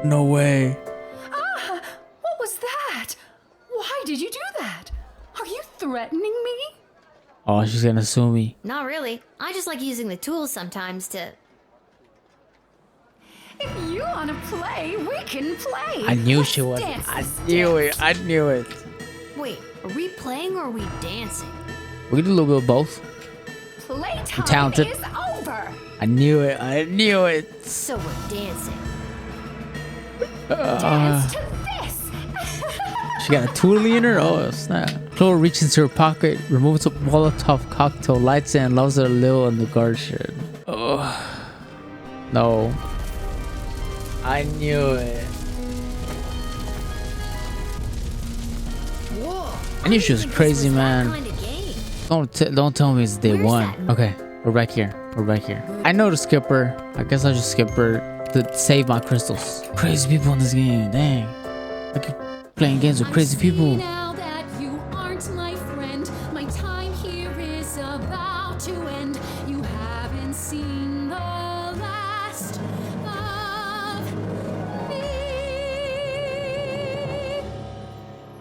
No way. Ah, what was that? Why did you do that? Are you threatening me? Oh, she's gonna sue me. Not really. I just like using the tools sometimes to... If you want to play, we can play. I knew she was. I knew it. I knew it. Wait, are we playing or are we dancing? We can do a little bit of both. Playtime talented. is over. I knew it. I knew it. So we're dancing. Dance to this. She got a toolie in her? Oh, snap. Chloe reaches into her pocket, removes a Molotov cocktail, lights it, and loves her Lil and the Guardsman. Oh. No. I knew it. Whoa. I knew she was crazy, man. Kind of game. Don't tell me it's day Where's one. that? Okay, we're back here. We're back here. I know to skip her. I guess I'll just skip her to save my crystals. Crazy people in this game. Dang. I keep playing games with crazy people. Now that you aren't my friend, my time here is about to end. You haven't seen the last of me.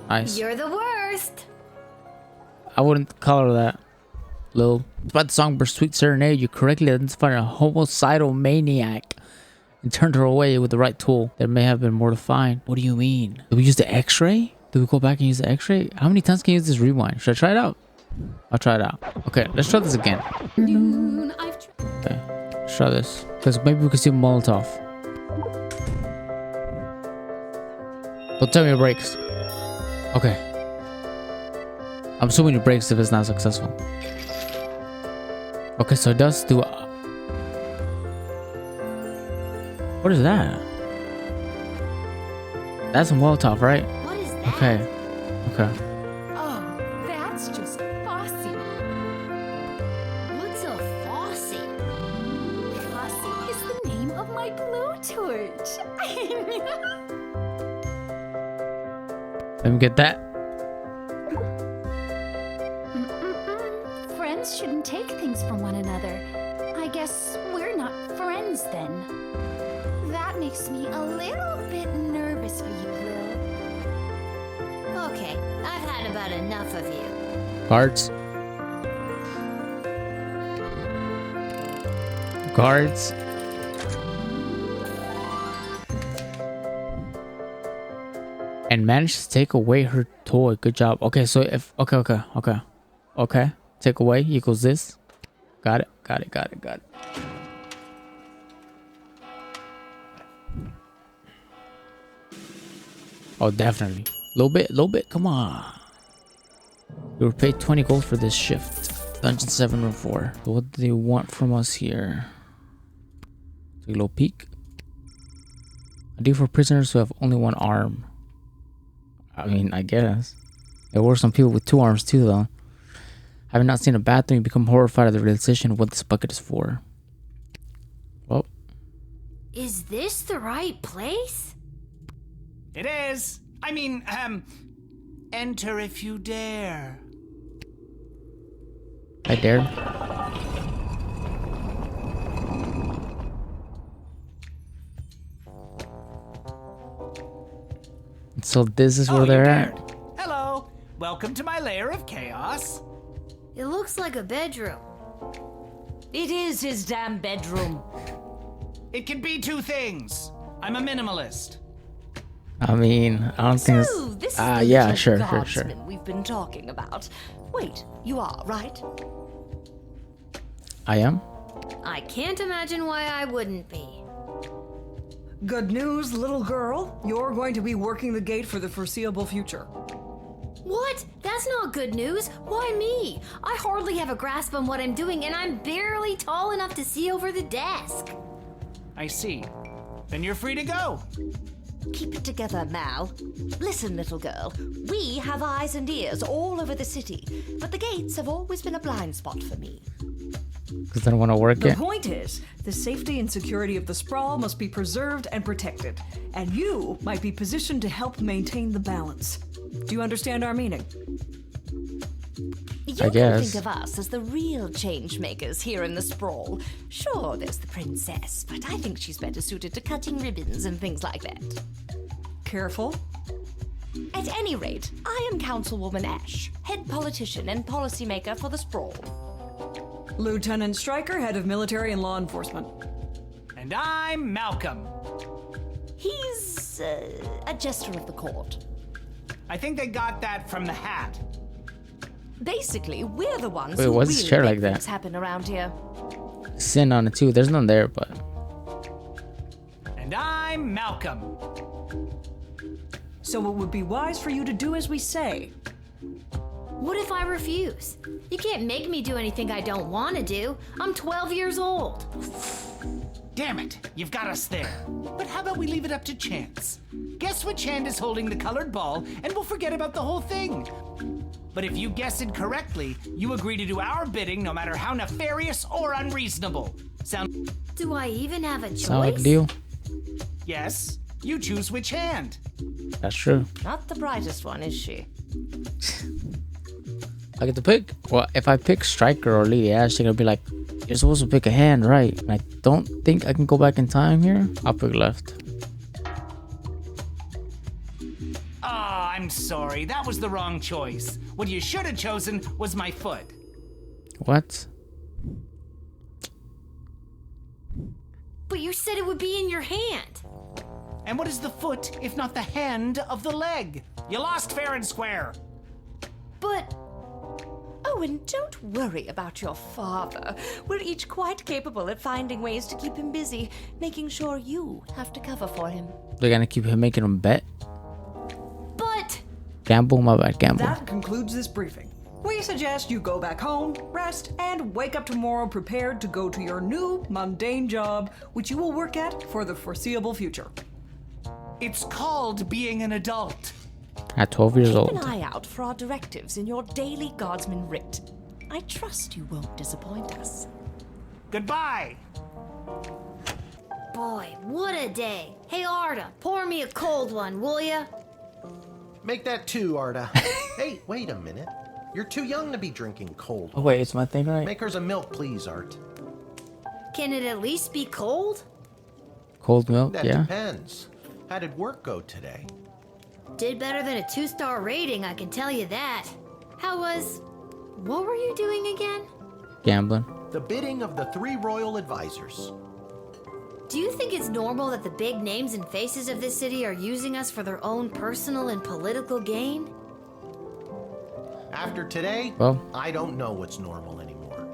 Nice. You're the worst. I wouldn't call her that. Lil. Despite the songbird's sweet serenade, you correctly identified a homicidal maniac and turned her away with the right tool. There may have been more to find. What do you mean? Did we use the x-ray? Did we go back and use the x-ray? How many times can you use this rewind? Should I try it out? I'll try it out. Okay, let's try this again. Okay, let's try this. Because maybe we can see Molotov. Don't tell me it breaks. Okay. I'm assuming it breaks if it's not successful. Okay, so it does do... What is that? That's a Molotov, right? What is that? Okay. Okay. Oh, that's just bossy. What's a faucet? Bossy is the name of my blowtorch. Let me get that. Friends shouldn't take things from one another. I guess we're not friends then. That makes me a little bit nervous for you, Lil. Okay, I've had about enough of you. Guards. Guards. And managed to take away her toy. Good job. Okay, so if... Okay. Take away equals this. Got it. Oh, definitely. Little bit. Come on. We were paid 20 gold for this shift. Dungeon 704. So what do they want from us here? Take a little peek. I do for prisoners who have only one arm. I mean, I guess. There were some people with two arms too, though. Having not seen a bathroom, you become horrified at the realization of what this bucket is for. Well. Is this the right place? It is. I mean, enter if you dare. I dare. So this is where they're at. Hello. Welcome to my lair of chaos. It looks like a bedroom. It is his damn bedroom. It can be two things. I'm a minimalist. I mean, I don't think So, this it's... is the yeah, Lil sure. Guardsman we've been talking about. Wait, you are, right? I am? I can't imagine why I wouldn't be. Good news, little girl. You're going to be working the gate for the foreseeable future. What? That's not good news. Why me? I hardly have a grasp on what I'm doing, and I'm barely tall enough to see over the desk. I see. Then you're free to go. Keep it together, Mal. Listen, little girl. We have eyes and ears all over the city, but the gates have always been a blind spot for me. Because I don't want to work The it. point is, the safety and security of the sprawl must be preserved and protected, and you might be positioned to help maintain the balance. Do you understand our meaning? You I can guess. think of us as the real change makers here in the sprawl. Sure, there's the princess, but I think she's better suited to cutting ribbons and things like that. Careful. At any rate, I am Councilwoman Ash, head politician and policymaker for the sprawl. Lieutenant Stryker, head of military and law enforcement. And I'm Malcolm. He's a jester of the court. I think they got that from the hat. Basically, we're the ones Wait, who what's really his chair make like that? things happen around here. Sin on it too. There's none there, but And I'm Malcolm. So it would be wise for you to do as we say. What if I refuse? You can't make me do anything I don't want to do. I'm 12 years old. Damn it, you've got us there. But how about we leave it up to chance? Guess which hand is holding the colored ball, and we'll forget about the whole thing. But if you guess it correctly, you agree to do our bidding no matter how nefarious or unreasonable. Sound? Do I even have a choice? sound like a deal. Yes, you choose which hand. That's true. Not the brightest one, is she? I get to pick. Well, if I pick Striker or Lady Ash, they're gonna be like, "You're supposed to pick a hand, right?" And I don't think I can go back in time here. I'll pick left. Ah, I'm sorry, that was the wrong choice. What you should have chosen was my foot. What? But you said it would be in your hand. And what is the foot if not the hand of the leg? You lost fair and square. But Oh, and don't worry about your father. We're each quite capable at finding ways to keep him busy, making sure you have to cover for him. They're gonna keep him making him bet. But Gamble, my bad, gamble. That concludes this briefing. We suggest you go back home, rest, and wake up tomorrow prepared to go to your new mundane job, which you will work at for the foreseeable future. It's called being an adult. At 12 years Keep old. an eye out for our directives in your daily Guardsman writ. I trust you won't disappoint us. Goodbye. boy, what a day. Hey Arda, pour me a cold one, will ya? Make that two, Arda. Hey, wait a minute. You're too young to be drinking cold. Oh wait, it's my thing, right? Make hers a milk, please, Art. Can it at least be cold? Cold milk, That yeah. depends. How did work go today? Did better than a 2-star rating, I can tell you that. What were you doing again? Gambling. The bidding of the 3 royal advisors. Do you think it's normal that the big names and faces of this city are using us for their own personal and political gain? After today, Well. I don't know what's normal anymore.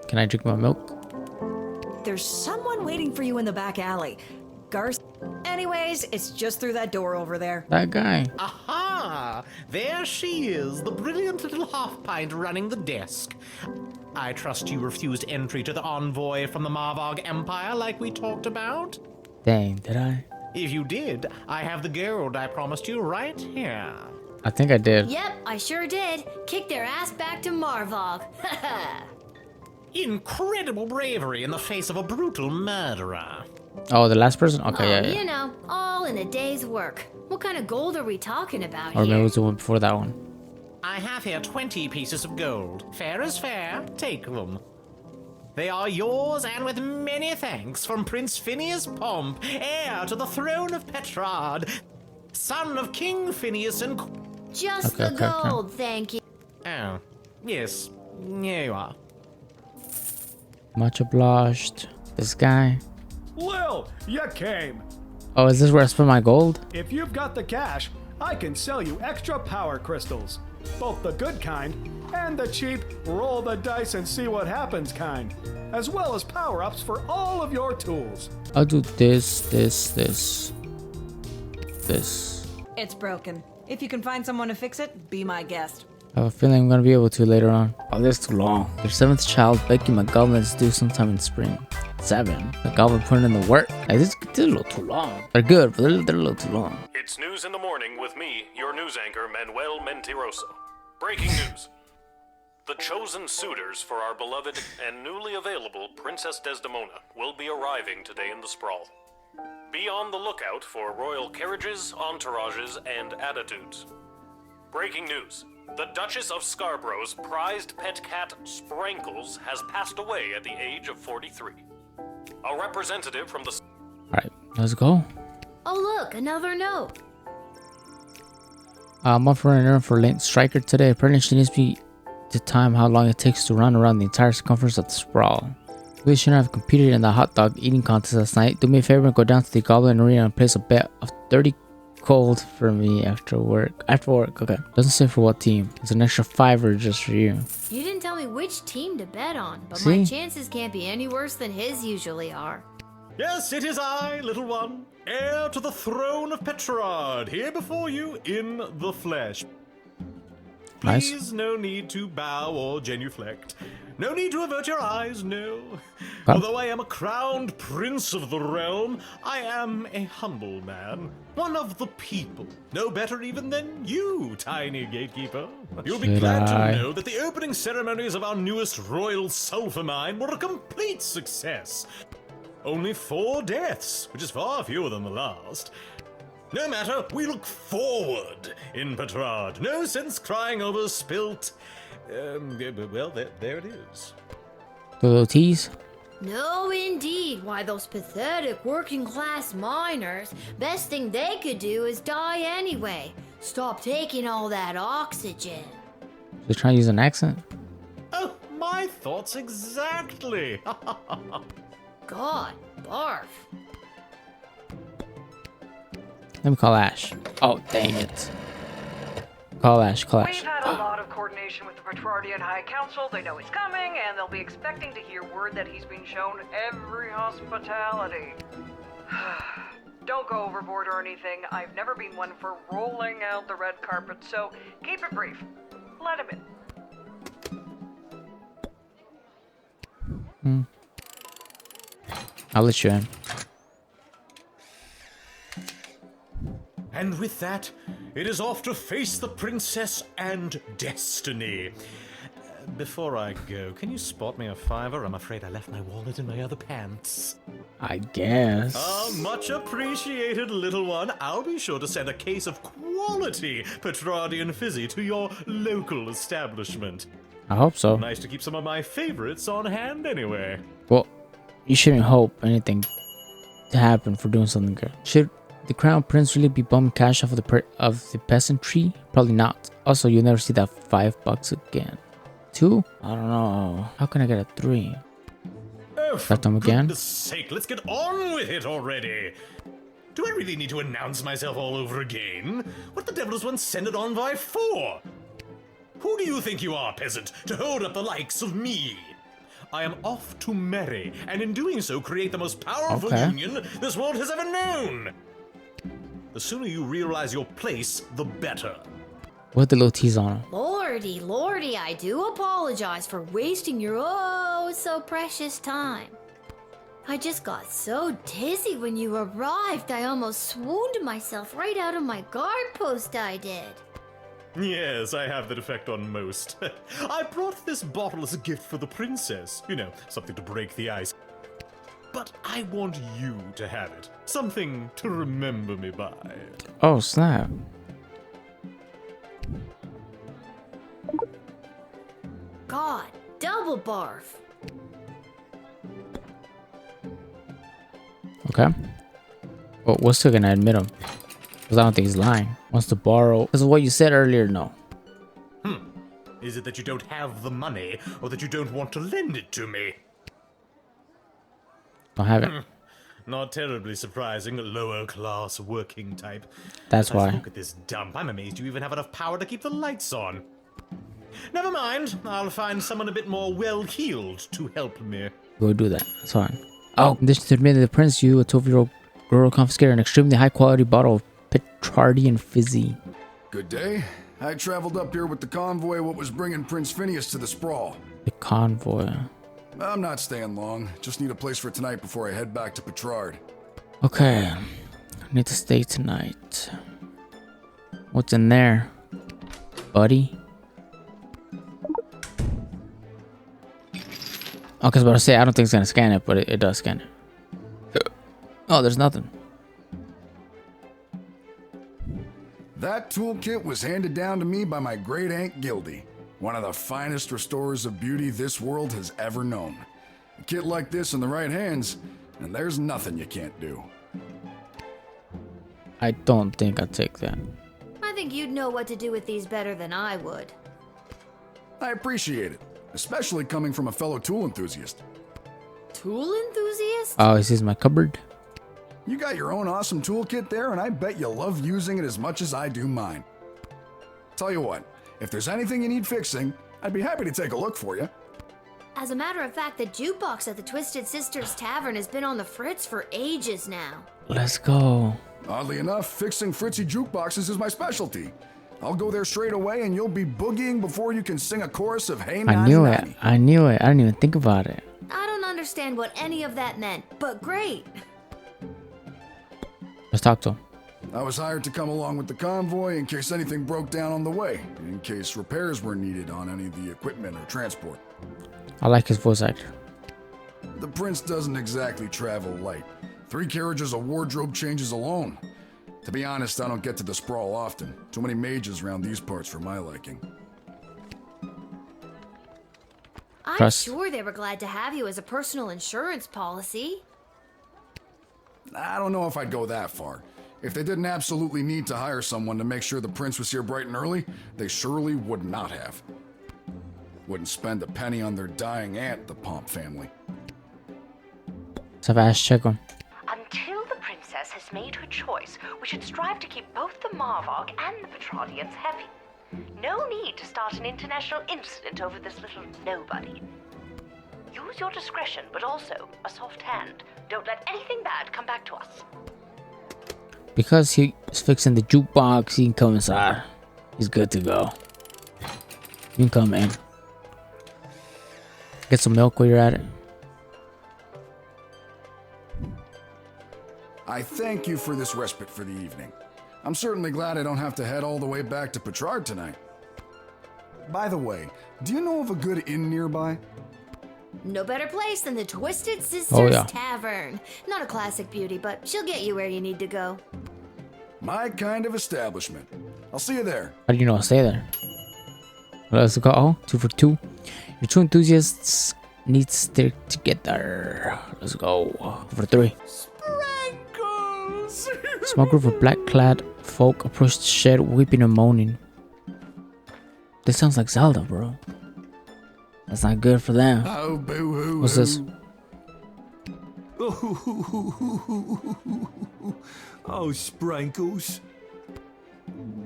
Can I drink my milk? There's someone waiting for you in the back alley. Anyways, it's just through that door over there. That guy. Aha! There she is, the brilliant little half-pint running the desk. I trust you refused entry to the envoy from the Marvog Empire like we talked about? Dang, did I? If you did, I have the gold I promised you right here. I think I did. Yep, I sure did. Kick their ass back to Marvog. Incredible bravery in the face of a brutal murderer. Oh, the last person? Okay, yeah, yeah. You know, all in a day's work. What kind of gold are we talking about Or maybe here? it was the one before that one. I have here 20 pieces of gold. Fair is fair. Take them. They are yours, and with many thanks from Prince Phineas Pomp, heir to the throne of Petrard, son of King Phineas and... Just the gold, thank you. Oh, yes. Here you are. Much obliged. This guy. Lil, you came. Oh, is this where I spend my gold? If you've got the cash, I can sell you extra power crystals. Both the good kind and the cheap roll the dice and see what happens kind. As well as power-ups for all of your tools. I'll do this. This. It's broken. If you can find someone to fix it, be my guest. I have a feeling I'm gonna be able to later on. Oh, this is too long. Your 7th child, Becky McGovern, is due sometime in spring. 7. The goblin putting in the work. Like, this is a little too long. They're good, but they're a little too long. It's News in the Morning with me, your news anchor, Manuel Mentiroso. Breaking news. The chosen suitors for our beloved and newly available Princess Desdemona will be arriving today in the Sprawl. Be on the lookout for royal carriages, entourages, and attitudes. Breaking news. The Duchess of Scarborough's prized pet cat, Sprankles, has passed away at the age of 43. A representative from the... Alright, let's go. Oh look, another note. I'm off for an errand for Lane Striker today. Apparently she needs me to time how long it takes to run around the entire circumference of the Sprawl. We shouldn't have competed in the hot dog eating contest last night. Do me a favor and go down to the Goblin Arena and place a bet of 30 gold for me after work. Okay. Doesn't say for what team. It's an extra $5 just for you. You didn't tell me which team to bet on, but See? my chances can't be any worse than his usually are. Yes, it is I, little one, heir to the throne of Petrard, here before you in the flesh. Nice. Please, no need to bow or genuflect. No need to avert your eyes, no. Huh? Although I am a crowned prince of the realm, I am a humble man, one of the people. No better even than you, tiny gatekeeper. You'll be Should glad I? to know that the opening ceremonies of our newest royal sulfur mine were a complete success. Only 4 deaths, which is far fewer than the last. No matter, we look forward in Petrard. No sense crying over spilt. Well, there it is. The little tease. No, indeed. Why, those pathetic working class miners, best thing they could do is die anyway. Stop taking all that oxygen. They're trying to use an accent. Oh, my thoughts exactly. God, barf. Let me call Ash. Oh, dang it. Call Ash. We've had a lot of coordination with the Petrardian High Council. They know he's coming, and they'll be expecting to hear word that he's been shown every hospitality. Don't go overboard or anything. I've never been one for rolling out the red carpet, so keep it brief. Let him in. I'll let you in. And with that, it is off to face the princess and destiny. Before I go, can you spot me a $5? I'm afraid I left my wallet in my other pants. I guess. Much appreciated, little one. I'll be sure to send a case of quality Petrardian fizzy to your local establishment. I hope so. Nice to keep some of my favorites on hand anyway. Well, you shouldn't hope anything to happen for doing something good. Should the crown prince really be bumming cash off of the peasantry? Probably not. Also, you'll never see that $5 again. 2? I don't know. How can I get a 3? Oh, That them again? goodness sake, let's get on with it already. Do I really need to announce myself all over again? What the devil does one send an envoy for? Who do you think you are, peasant, to hold up the likes of me? I am off to marry, and in doing so create the most powerful union this world has ever known. The sooner you realize your place, the better. What the little tease on him? Lordy, lordy, I do apologize for wasting your oh so precious time. I just got so dizzy when you arrived, I almost swooned myself right out of my guard post, I did. Yes, I have that effect on most. I brought this bottle as a gift for the princess. You know, something to break the ice. But I want you to have it. Something to remember me by. Oh, snap. God, double barf. Okay. Well, we're still gonna admit him. Because I don't think he's lying. Wants to borrow. Because of what you said earlier, no. Is it that you don't have the money, or that you don't want to lend it to me? Don't have it. Not terribly surprising, lower class working type. That's As I why. look at this dump, I'm amazed you even have enough power to keep the lights on. Never mind, I'll find someone a bit more well-heeled to help me. Go do that. That's fine. Oh, in addition to admitting the prince, you, a 12-year-old girl, confiscated an extremely high-quality bottle of Petrardian fizzy. Good day. I traveled up here with the convoy what was bringing Prince Phineas to the Sprawl. The convoy. I'm not staying long. Just need a place for tonight before I head back to Petrard. Okay. I need to stay tonight. What's in there, buddy? I was about to say, I don't think it's gonna scan it, but it does scan it. Oh, there's nothing. That toolkit was handed down to me by my great aunt Gildy, one of the finest restorers of beauty this world has ever known. A kit like this in the right hands, and there's nothing you can't do. I don't think I'd take that. I think you'd know what to do with these better than I would. I appreciate it, especially coming from a fellow tool enthusiast. Tool enthusiast? Oh, this is my cupboard. You got your own awesome toolkit there, and I bet you love using it as much as I do mine. Tell you what, if there's anything you need fixing, I'd be happy to take a look for you. As a matter of fact, the jukebox at the Twisted Sisters Tavern has been on the fritz for ages now. Let's go. Oddly enough, fixing fritzy jukeboxes is my specialty. I'll go there straight away and you'll be boogieing before you can sing a chorus of Hey I Nanny knew it. Nanny. I knew it. I didn't even think about it. I don't understand what any of that meant, but great. Let's talk to him. I was hired to come along with the convoy in case anything broke down on the way, in case repairs were needed on any of the equipment or transport. I like his voice actor. The prince doesn't exactly travel light. 3 carriages of wardrobe changes alone. To be honest, I don't get to the sprawl often. Too many mages around these parts for my liking. I'm sure they were glad to have you as a personal insurance policy. I don't know if I'd go that far. If they didn't absolutely need to hire someone to make sure the prince was here bright and early, they surely would not have. Wouldn't spend a penny on their dying aunt, the Pomp family. Let's have Ash check him. Until the princess has made her choice, we should strive to keep both the Marvog and the Petrardians happy. No need to start an international incident over this little nobody. Use your discretion, but also a soft hand. Don't let anything bad come back to us. Because he's fixing the jukebox, he can come inside. He's good to go. You can come in. Get some milk while you're at it. I thank you for this respite for the evening. I'm certainly glad I don't have to head all the way back to Petrard tonight. By the way, do you know of a good inn nearby? No better place than the Twisted Sisters yeah. Tavern. Not a classic beauty, but she'll get you where you need to go. My kind of establishment. I'll see you there. How do you know I'll stay there? Let's go. 2 for 2. Your two enthusiasts need to stick together. Let's go. 2 for 3. Sprinkles! Small group of black-clad folk approached the shed, weeping and moaning. This sounds like Zelda, bro. That's not good for them. Oh, boo-hoo. What's this? Oh, Sprinkles.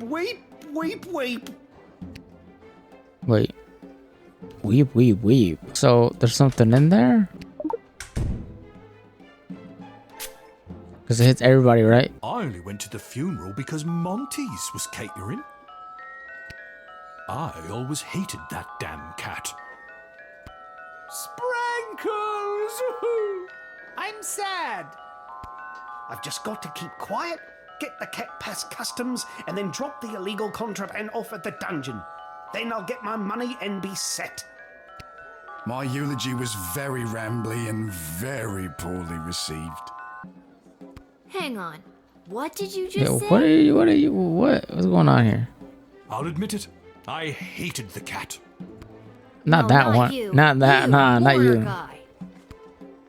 Weep, weep, weep. Wait. Weep, weep, weep. So there's something in there? Because it hits everybody, right? I only went to the funeral because Monty's was catering. I always hated that damn cat. Sprinkles! I'm sad. I've just got to keep quiet, get the cat past customs, and then drop the illegal contraband off at the dungeon. Then I'll get my money and be set. My eulogy was very rambly and very poorly received. Hang on. What did you just Yo, say? what's going on here? I'll admit it, I hated the cat. Not that one. you. Not that. Nah, not Horror you. guy.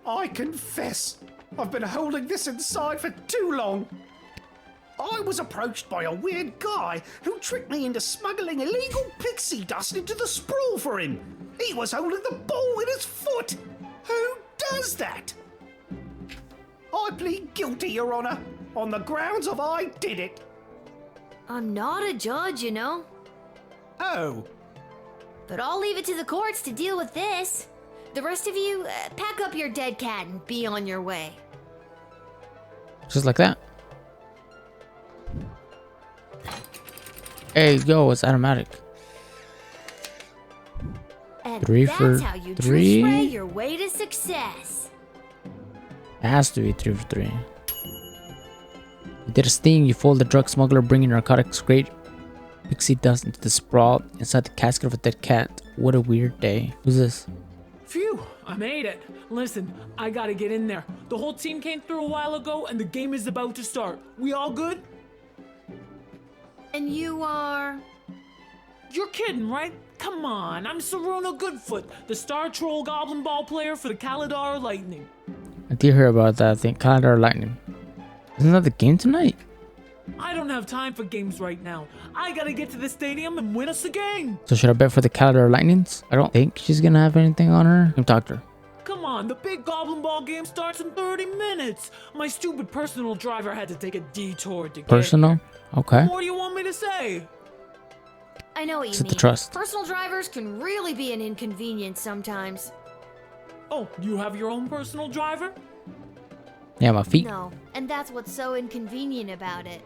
I confess, I've been holding this inside for too long. I was approached by a weird guy who tricked me into smuggling illegal pixie dust into the sprawl for him. He was holding the ball in his foot. Who does that? I plead guilty, Your Honor, on the grounds of I did it. I'm not a judge, you know. Oh. But I'll leave it to the courts to deal with this. The rest of you, pack up your dead cat and be on your way. Just like that. Hey, yo, it's automatic. And 3 That's for how you 3. spray your way to success. It has to be 3 for 3. You did a sting. You fooled the drug smuggler, bringing narcotics crate pixie dust into the sprawl inside the casket of a dead cat. What a weird day. Who's this? Phew, I made it. Listen, I gotta get in there. The whole team came through a while ago and the game is about to start. We all good? And you are... You're kidding, right? Come on, I'm Saruna Goodfoot, the Star Troll Goblin Ball player for the Kaladar Lightning. I did hear about that thing. Calendar Lightning. Isn't that the game tonight? I don't have time for games right now. I gotta get to the stadium and win us a game. So should I bet for the Calendar Lightnings? I don't think she's gonna have anything on her. Come talk to her. Come on, the big Goblin Ball game starts in 30 minutes. My stupid personal driver had to take a detour to get Personal? here. Okay. What do you want me to say? I know what you Set mean. the trust. Personal drivers can really be an inconvenience sometimes. Oh, you have your own personal driver? Yeah, my feet. No, and that's what's so inconvenient about it.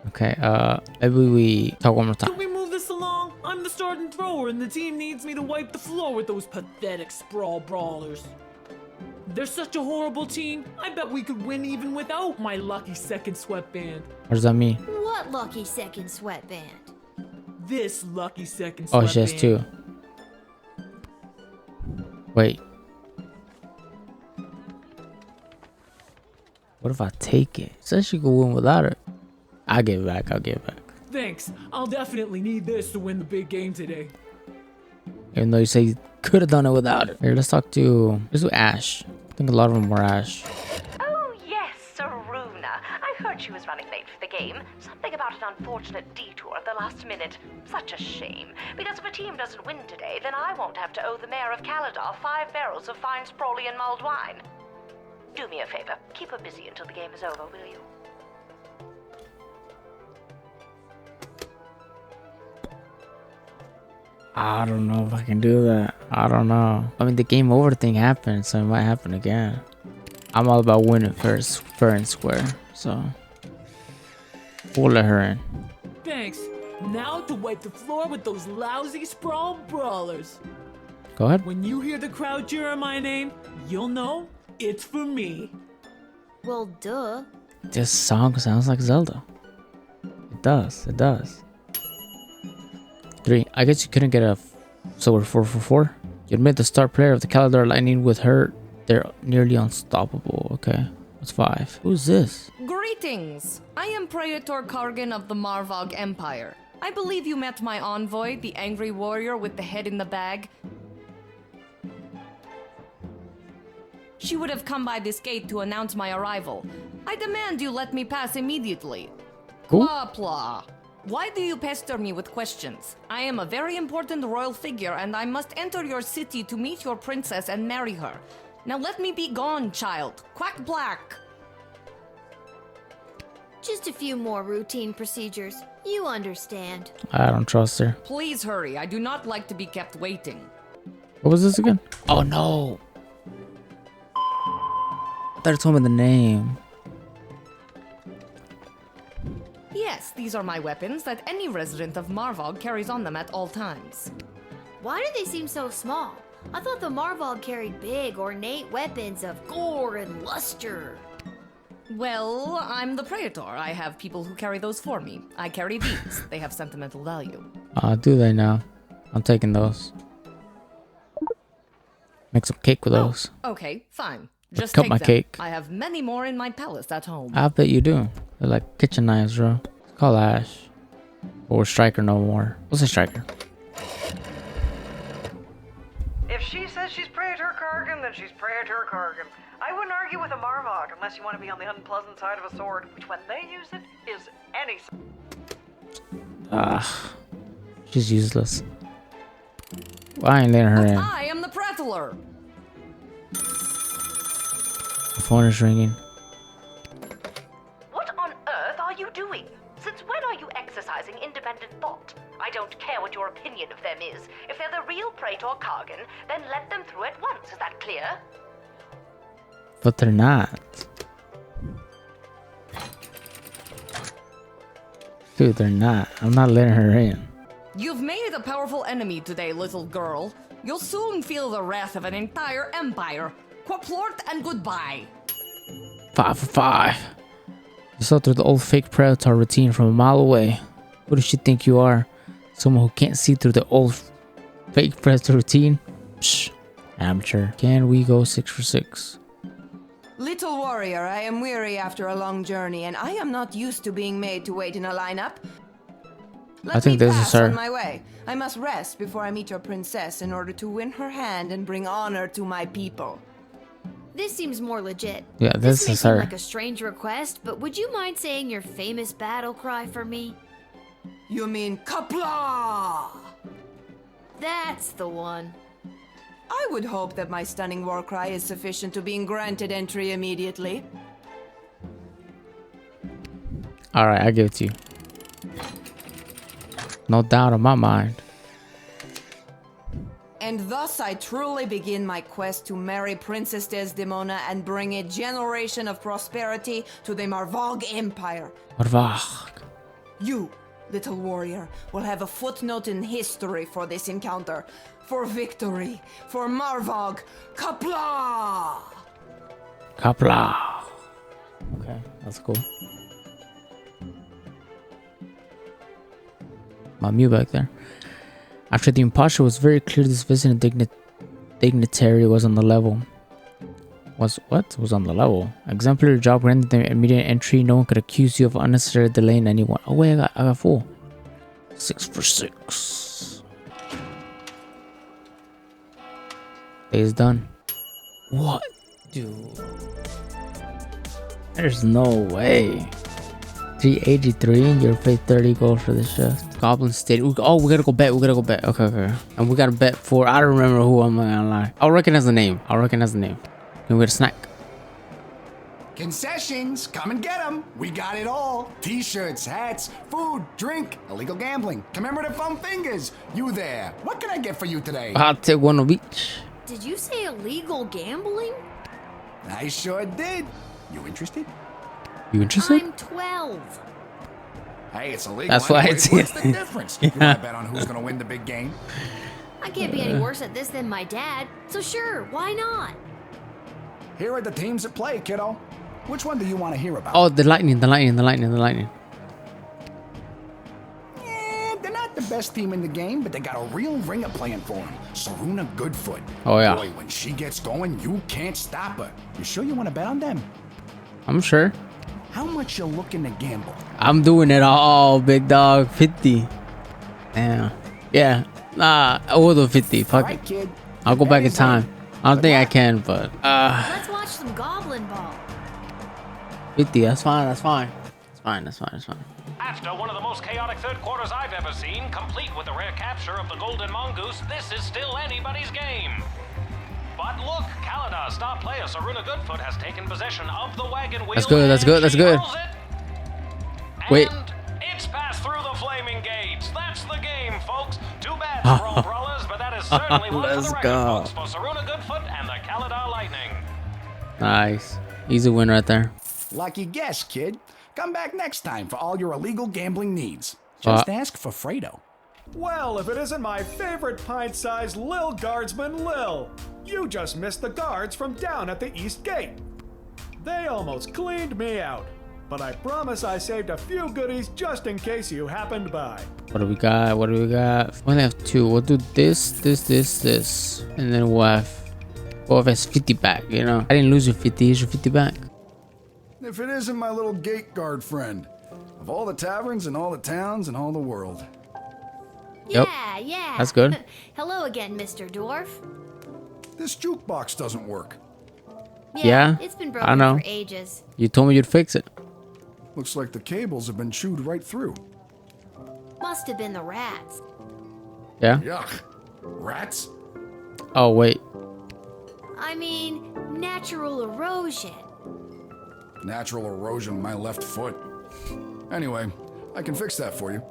Okay, maybe we talk one more time. Can we move this along? I'm the starting thrower and the team needs me to wipe the floor with those pathetic sprawl brawlers. They're such a horrible team. I bet we could win even without my lucky second sweatband. What does that mean? What lucky second sweatband? This lucky second Oh, sweatband. she has 2. Wait. What if I take it? It says she could win without it. I'll give it back. I'll give it back. Thanks. I'll definitely need this to win the big game today. Even though you say you could have done it without it. Here, let's do Ash. I think a lot of them were Ash. Oh, yes, Saruna. I heard she was running late for the game. Something about an unfortunate detour at the last minute. Such a shame. Because if a team doesn't win today, then I won't have to owe the mayor of Kaladar 5 barrels of fine sprawly and mulled wine. Do me a favor. Keep her busy until the game is over, will you? I don't know if I can do that. I don't know. I mean, the game over thing happened, so it might happen again. I'm all about winning first, fair and square. So we'll let her in. Thanks. Now to wipe the floor with those lousy sprawl brawlers. Go ahead. When you hear the crowd cheering my name, you'll know it's for me. Well, duh. This song sounds like Zelda. It does. It does. 3. I guess you couldn't get a... So we're 4 for 4? You admit the star player of the Kaladar Lightning with her. They're nearly unstoppable. Okay. What's 5? Who's this? Greetings. I am Praetor Kargan of the Marvog Empire. I believe you met my envoy, the angry warrior with the head in the bag. She would have come by this gate to announce my arrival. I demand you let me pass immediately. Quapla. Why do you pester me with questions? I am a very important royal figure and I must enter your city to meet your princess and marry her. Now let me be gone, child. Quack black. Just a few more routine procedures. You understand. I don't trust her. Please hurry. I do not like to be kept waiting. What was this again? Oh no. I thought it told me the name. Yes, these are my weapons that any resident of Marvog carries on them at all times. Why do they seem so small? I thought the Marvog carried big, ornate weapons of gore and luster. Well, I'm the Praetor. I have people who carry those for me. I carry these. They have sentimental value. Do they now? I'm taking those. Make some cake with those. Okay, fine. Just Cut take my them. cake. I have many more in my palace at home. I bet you do. They're like kitchen knives, bro. Call Ash. Or Striker no more. What's a Striker? If she says she's Praetor Kargan, then she's Praetor Kargan. I wouldn't argue with a Marvog unless you want to be on the unpleasant side of a sword, which when they use it is any. She's useless. Well, I ain't letting her in. I am the Praetor. The phone is ringing. What on earth are you doing? Since when are you exercising independent thought? I don't care what your opinion of them is. If they're the real Praetor Kargan, then let them through at once. Is that clear? But they're not. Dude, they're not. I'm not letting her in. You've made a powerful enemy today, little girl. You'll soon feel the wrath of an entire empire. Quaplort and goodbye. 5 for 5. You saw through the old fake predator routine from a mile away. Who does she think you are? Someone who can't see through the old fake predator routine? Psh, amateur. Can we go 6 for 6? Little warrior, I am weary after a long journey, and I am not used to being made to wait in a lineup. I think this is her. On my way. I must rest before I meet your princess in order to win her hand and bring honor to my people. This seems more legit. Yeah, this may is seem her. like a strange request, but would you mind saying your famous battle cry for me? You mean Kapla? That's the one. I would hope that my stunning war cry is sufficient to being granted entry immediately. Alright, I give it to you. No doubt in my mind. And thus I truly begin my quest to marry Princess Desdemona and bring a generation of prosperity to the Marvog Empire. Marvog. You, little warrior, will have a footnote in history for this encounter. For victory, for Marvog, Kapla! Kapla. Okay, that's cool. My Mew back there. After the imposture was very clear this visiting dignitary was on the level. Was on the level. Exemplary job granted them immediate entry. No one could accuse you of unnecessary delay in anyone. Oh wait, I got 4. 6 for 6. Day is done. What? Dude. There's no way. 383 and you're paid 30 gold for this shift. Goblin State. Oh, we gotta go bet. Okay. And we gotta bet for, I don't remember who, I'm not gonna lie. I'll recognize the name. Can we get a snack? Concessions, come and get them. We got it all. T-shirts, hats, food, drink, illegal gambling, commemorative foam fingers. You there. What can I get for you today? I'll take one of each. Did you say illegal gambling? I sure did. You interested? You interested? I'm 12. Hey, it's illegal. That's why anyways. it's What's the difference? You want to bet on who's going to win the big game? I can't be any worse at this than my dad, so sure, why not? Here are the teams at play, kiddo. Which one do you want to hear about? Oh, the lightning. They're not the best team in the game, but they got a real ringer playing for them. Saruna Goodfoot. Oh, yeah. Boy, when she gets going, you can't stop her. You sure you want to bet on them? I'm sure. How much you looking to gamble? I'm doing it all, big dog. 50. Damn. Yeah. Nah, I will do 50. Fuck it. Kid. I'll go back in time. I don't think I can, but Let's watch some Goblin Ball. 50. That's fine. It's fine. After one of the most chaotic third quarters I've ever seen, complete with the rare capture of the Golden Mongoose, this is still anybody's game. But look, Kalida, star player Saruna Goodfoot has taken possession of the wagon wheel. That's good. Wait. And it's passed through the flaming gates. That's the game, folks. Too bad, Sprawl Brawlers, but that is certainly one for the record, folks, for Saruna Goodfoot and the Kalida Lightning. Nice. Easy win right there. Lucky guess, kid. Come back next time for all your illegal gambling needs. Just ask for Fredo. Well, if it isn't my favorite pint-sized Lil Guardsman Lil. You just missed the guards from down at the East Gate. They almost cleaned me out. But I promise I saved a few goodies just in case you happened by. What do we got? We only have 2. We'll do this. And then we'll have as 50 back, you know. I didn't lose your 50. Here's your 50 back. If it isn't my little gate guard friend. Of all the taverns and all the towns and all the world. Yep. Yeah. That's good. Hello again, Mr. Dwarf. This jukebox doesn't work. Yeah, it's been I broken know. for ages. You told me you'd fix it. Looks like the cables have been chewed right through. Must have been the rats. Yeah? Yuck. Rats? Oh, wait. I mean, natural erosion. Natural erosion of my left foot. Anyway, I can fix that for you.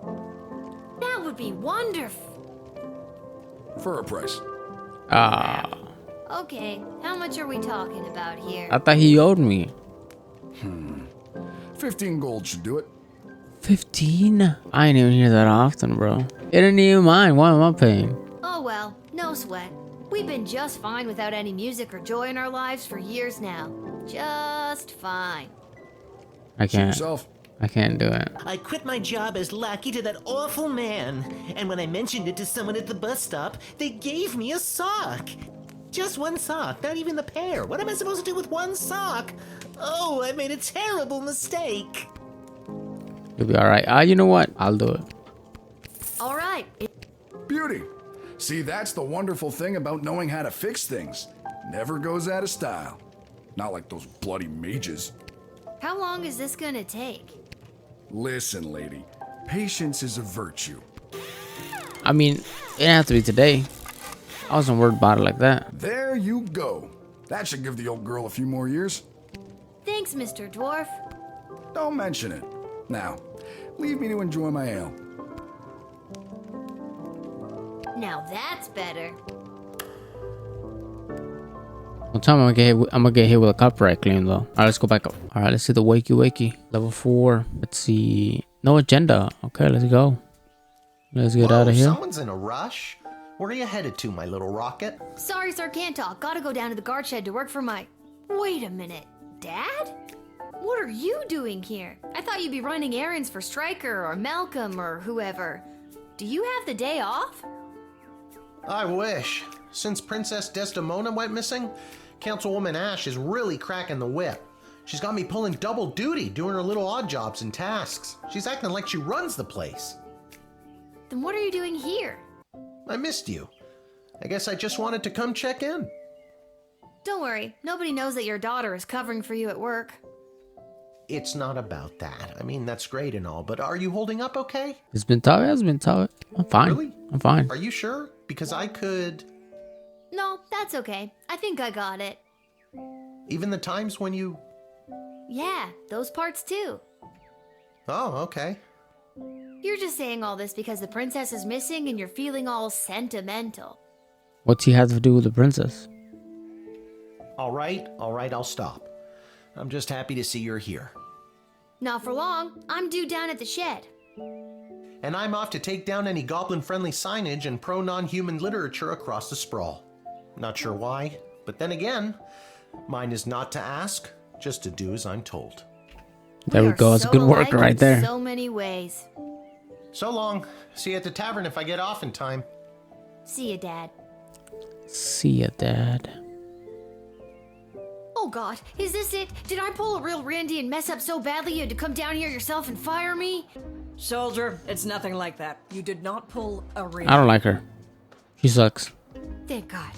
That would be wonderful. For a price. Okay, how much are we talking about here? I thought he owed me. 15 gold should do it. 15? I ain't even hear that often, bro. It ain't even mine. Why am I paying? Oh well, no sweat. We've been just fine without any music or joy in our lives for years now. Just fine. I can't. I can't do it. I quit my job as lackey to that awful man, and when I mentioned it to someone at the bus stop, they gave me a sock. Just one sock, not even the pair. What am I supposed to do with one sock? Oh, I made a terrible mistake. You'll be alright. You know what? I'll do it. All right. Beauty. See, that's the wonderful thing about knowing how to fix things. Never goes out of style. Not like those bloody mages. How long is this gonna take? Listen, lady. Patience is a virtue. I mean, it didn't have to be today. I wasn't worried about it like that. There you go. That should give the old girl a few more years. Thanks, Mr. Dwarf. Don't mention it. Now, leave me to enjoy my ale. Now that's better. One time I'm gonna get hit with a copyright claim though. Alright, let's go back up. Alright, let's see the wakey. Level 4. Let's see. No agenda. Okay, let's go. Let's get out of here. Someone's in a rush. Where are you headed to, my little rocket? Sorry, sir, can't talk. Gotta go down to the guard shed to work for my... Wait a minute. Dad? What are you doing here? I thought you'd be running errands for Stryker or Malcolm or whoever. Do you have the day off? I wish. Since Princess Desdemona went missing, Councilwoman Ash is really cracking the whip. She's got me pulling double duty, doing her little odd jobs and tasks. She's acting like she runs the place. Then what are you doing here? I missed you. I guess I just wanted to come check in. Don't worry, nobody knows that your daughter is covering for you at work. It's not about that. I mean, that's great and all, but are you holding up okay? It's been tough. It's been tough. I'm fine. Really? I'm fine. Are you sure? Because I could... No, that's okay. I think I got it. Even the times when you... Yeah, those parts too. Oh, okay. You're just saying all this because the princess is missing and you're feeling all sentimental. What's he have to do with the princess? All right, I'll stop. I'm just happy to see you're here. Not for long. I'm due down at the shed. And I'm off to take down any goblin-friendly signage and pro-non-human literature across the sprawl. Not sure why, but then again, mine is not to ask, just to do as I'm told. There we go. It's good work right there. So many ways. So long. See you at the tavern if I get off in time. See ya, Dad. See ya, Dad. Oh God, is this it? Did I pull a real Randy and mess up so badly you had to come down here yourself and fire me? Soldier, it's nothing like that. You did not pull a Randy. I don't like her. She sucks. Thank God.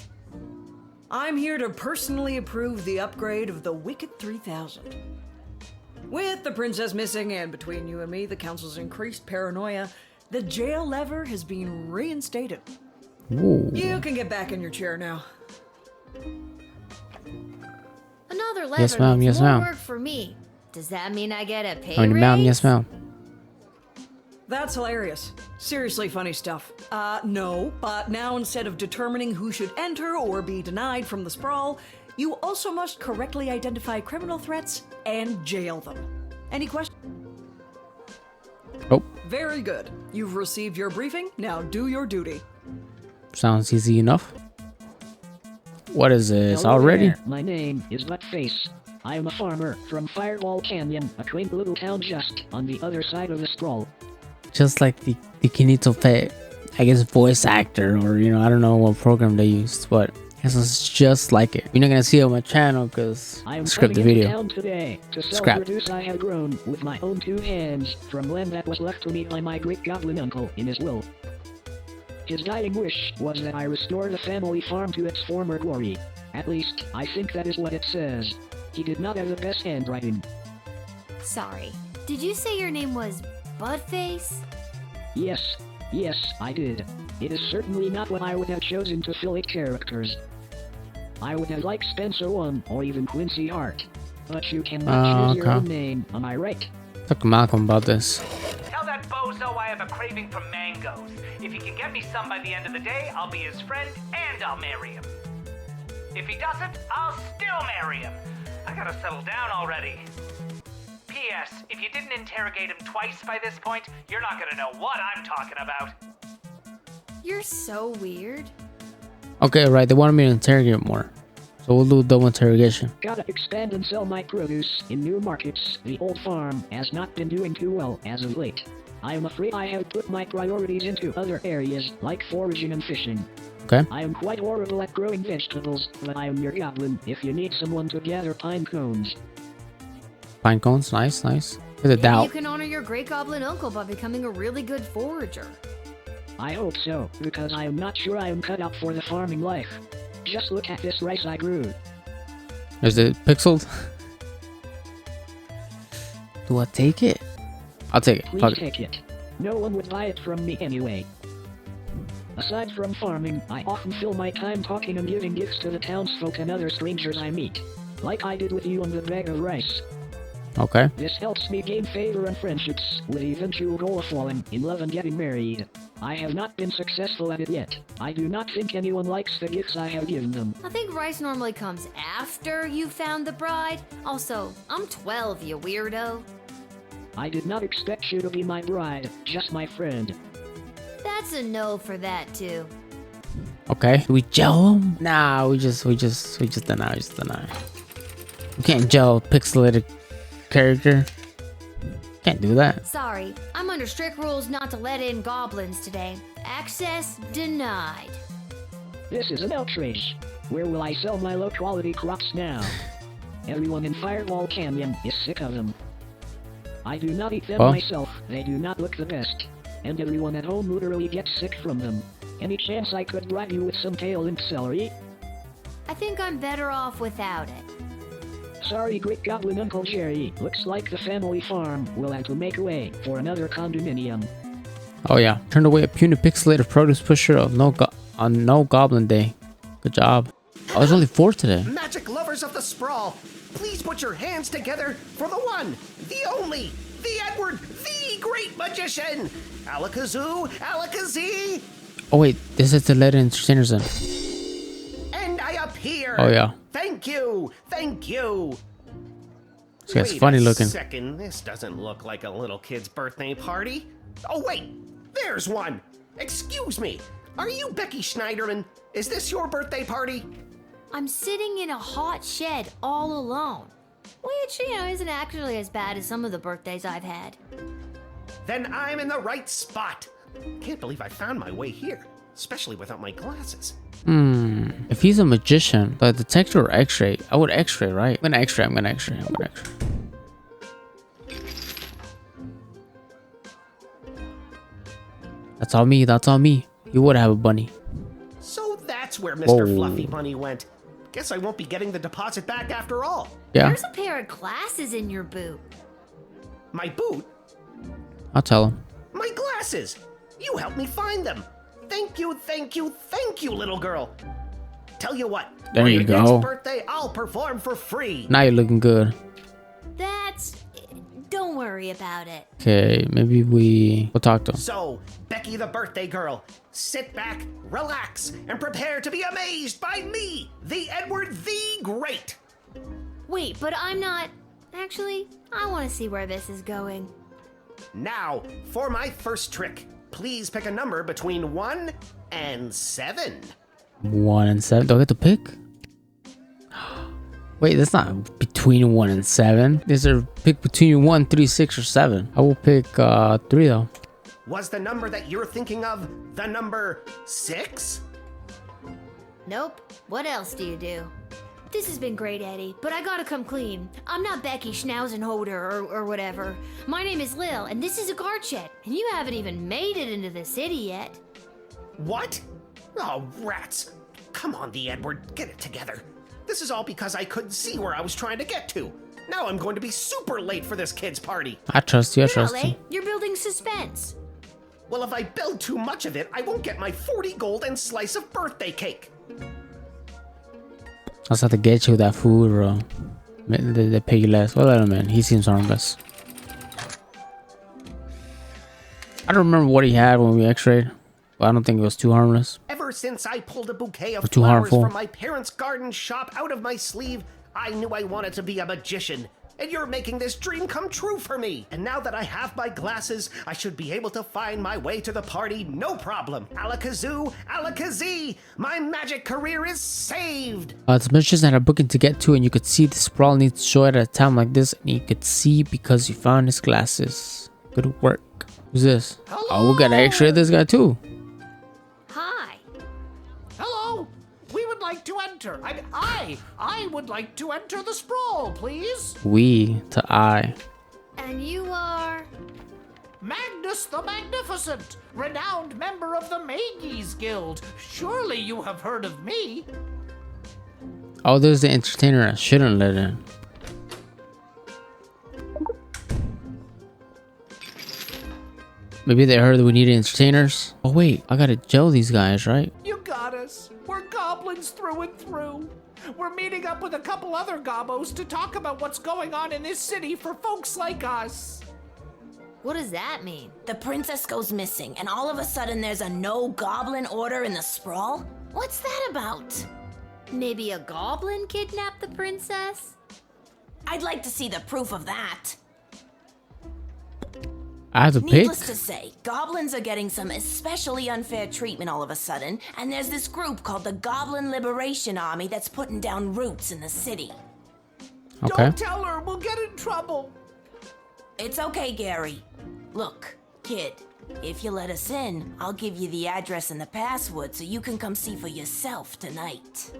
I'm here to personally approve the upgrade of the Wicked 3000. With the princess missing and between you and me, the council's increased paranoia, the jail lever has been reinstated. Ooh. You can get back in your chair now. Another lever. Yes, ma'am. Yes, more ma'am. work for me. Does that mean I get a pay I mean, raise? ma'am. Yes, ma'am. That's hilarious. Seriously funny stuff. No, but now instead of determining who should enter or be denied from the sprawl, you also must correctly identify criminal threats and jail them. Any questions? Nope. Very good. You've received your briefing. Now do your duty. Sounds easy enough. What is this Hello already? there. My name is Buttface. I am a farmer from Fireball Canyon, a quaint little town just on the other side of the sprawl. Just like the Kinito Pet, I guess, voice actor, or I don't know what program they used, but I guess it's just like it. You're not gonna see it on my channel because I am script the coming video. into town today to sell Scrap. produce I have grown with my own two hands from land that was left to me by my great goblin uncle in his will. His dying wish was that I restore the family farm to its former glory. At least, I think that is what it says. He did not have the best handwriting. Sorry. Did you say your name was Buttface? Yes, I did. It is certainly not what I would have chosen to fill it characters. I would have liked Spencer One or even Quincy Hart. But you cannot choose your own name, am I right? Talk to Malcolm about this. Tell that bozo I have a craving for mangoes. If he can get me some by the end of the day, I'll be his friend and I'll marry him. If he doesn't, I'll still marry him. I gotta settle down already. P.S. If you didn't interrogate him twice by this point, you're not gonna know what I'm talking about. You're so weird. Okay, right. They wanted me to interrogate more. So we'll do double interrogation. Gotta expand and sell my produce in new markets. The old farm has not been doing too well as of late. I am afraid I have put my priorities into other areas like foraging and fishing. Okay. I am quite horrible at growing vegetables, but I am your goblin if you need someone to gather pine cones. Pine cones, nice, nice. There's a Maybe doubt. you can honor your great goblin uncle by becoming a really good forager. I hope so, because I am not sure I am cut out for the farming life. Just look at this rice I grew. Is it pixeled? Do I take it? I'll take it. Please take it. No one would buy it from me anyway. Aside from farming, I often fill my time talking and giving gifts to the townsfolk and other strangers I meet. Like I did with you on the bag of rice. Okay. This helps me gain favor and friendships, with the eventual goal of falling in love and getting married. I have not been successful at it yet. I do not think anyone likes the gifts I have given them. I think rice normally comes after you found the bride. Also, I'm 12, you weirdo. I did not expect you to be my bride, just my friend. That's a no for that too. Okay. Do we gel them? Nah, we just deny. We can't gel pixelated character. Can't do that. Sorry, I'm under strict rules not to let in goblins today. Access denied. This is an outrage. Where will I sell my low-quality crops now? Everyone in Fireball Canyon is sick of them. I do not eat them myself, they do not look the best. And everyone at home literally gets sick from them. Any chance I could bribe you with some kale and celery? I think I'm better off without it. Sorry, Great Goblin Uncle Jerry. Looks like the family farm will have to make way for another condominium. Oh yeah. Turned away a puny pixelated produce pusher of no Goblin Day. Good job. Oh, there's only 4 today. Magic lovers of the sprawl, please put your hands together for the one, the only, the Edward, the great magician. Alakazoo, Alakazee. Oh wait, this is the letter entertainers in. And I appear. Oh yeah. Thank you. Thank you. This guy's funny looking. Second, this doesn't look like a little kid's birthday party. Oh wait, there's one. Excuse me. Are you Becky Schneiderman? Is this your birthday party? I'm sitting in a hot shed all alone. Which, isn't actually as bad as some of the birthdays I've had. Then I'm in the right spot. Can't believe I found my way here, especially without my glasses. If he's a magician, the detector or x-ray? I would x-ray, right? I'm gonna x-ray. That's all me. You would have a bunny. So that's where Mr. Whoa. Fluffy Bunny went. Guess I won't be getting the deposit back after all. Yeah. There's a pair of glasses in your boot. My boot? I'll tell him. My glasses! You helped me find them. Thank you, little girl. Tell you what. There you your go. next birthday, I'll perform for free. Now you're looking good. Don't worry about it. Okay, maybe we'll talk to him. So, Becky the birthday girl, sit back, relax, and prepare to be amazed by me, the Edward the Great. Wait, but I'm not... Actually, I want to see where this is going. Now, for my first trick, please pick a number between 1 and 7. 1 and 7. Do I get to pick? Wait, that's not between 1 and 7. These are pick between 1, 3, 6, or 7. I will pick 3 though. Was the number that you're thinking of the number 6? Nope. What else do you do? This has been great, Eddie, but I gotta come clean. I'm not Becky Schnauzenholder or whatever. My name is Lil, and this is a guard shed, and you haven't even made it into the city yet. What? Oh, rats. Come on, the Edward, get it together. This is all because I couldn't see where I was trying to get to. Now I'm going to be super late for this kid's party. I trust you. You're not late. You're building suspense. Well, if I build too much of it, I won't get my 40 gold and slice of birthday cake. I just have to get you that food, bro. They pay you less. Well, let him in. He seems harmless. I don't remember what he had when we x-rayed, but I don't think it was too harmless. Ever since I pulled a bouquet of Or too flowers harmful. from my parents' garden shop out of my sleeve, I knew I wanted to be a magician. and you're making this dream come true for me. And now that I have my glasses, I should be able to find my way to the party no problem. Alakazoo, Alakazee, my magic career is saved. It's missions that are booking to get to, and you could see the sprawl needs joy at a time like this, and you could see because you found his glasses. Good work. Who's this? Hello? Oh, we got an X-ray of this guy too. Hi. Hello. We would like to enter. I would like to enter the sprawl, please. We to I. And you are? Magnus the Magnificent, renowned member of the Mages Guild. Surely you have heard of me. Oh, there's the entertainer I shouldn't let in. Maybe they heard that we needed entertainers. Oh wait, I gotta gel these guys, right? You got us. We're goblins through and through. We're meeting up with a couple other gobbos to talk about what's going on in this city for folks like us. What does that mean? The princess goes missing, and all of a sudden there's a no-goblin order in the sprawl? What's that about? Maybe a goblin kidnapped the princess? I'd like to see the proof of that. I have to pick. Needless to say, goblins are getting some especially unfair treatment all of a sudden, and there's this group called the Goblin Liberation Army that's putting down roots in the city. Okay. Don't tell her, we'll get in trouble. It's okay, Gary. Look, kid, if you let us in, I'll give you the address and the password so you can come see for yourself tonight.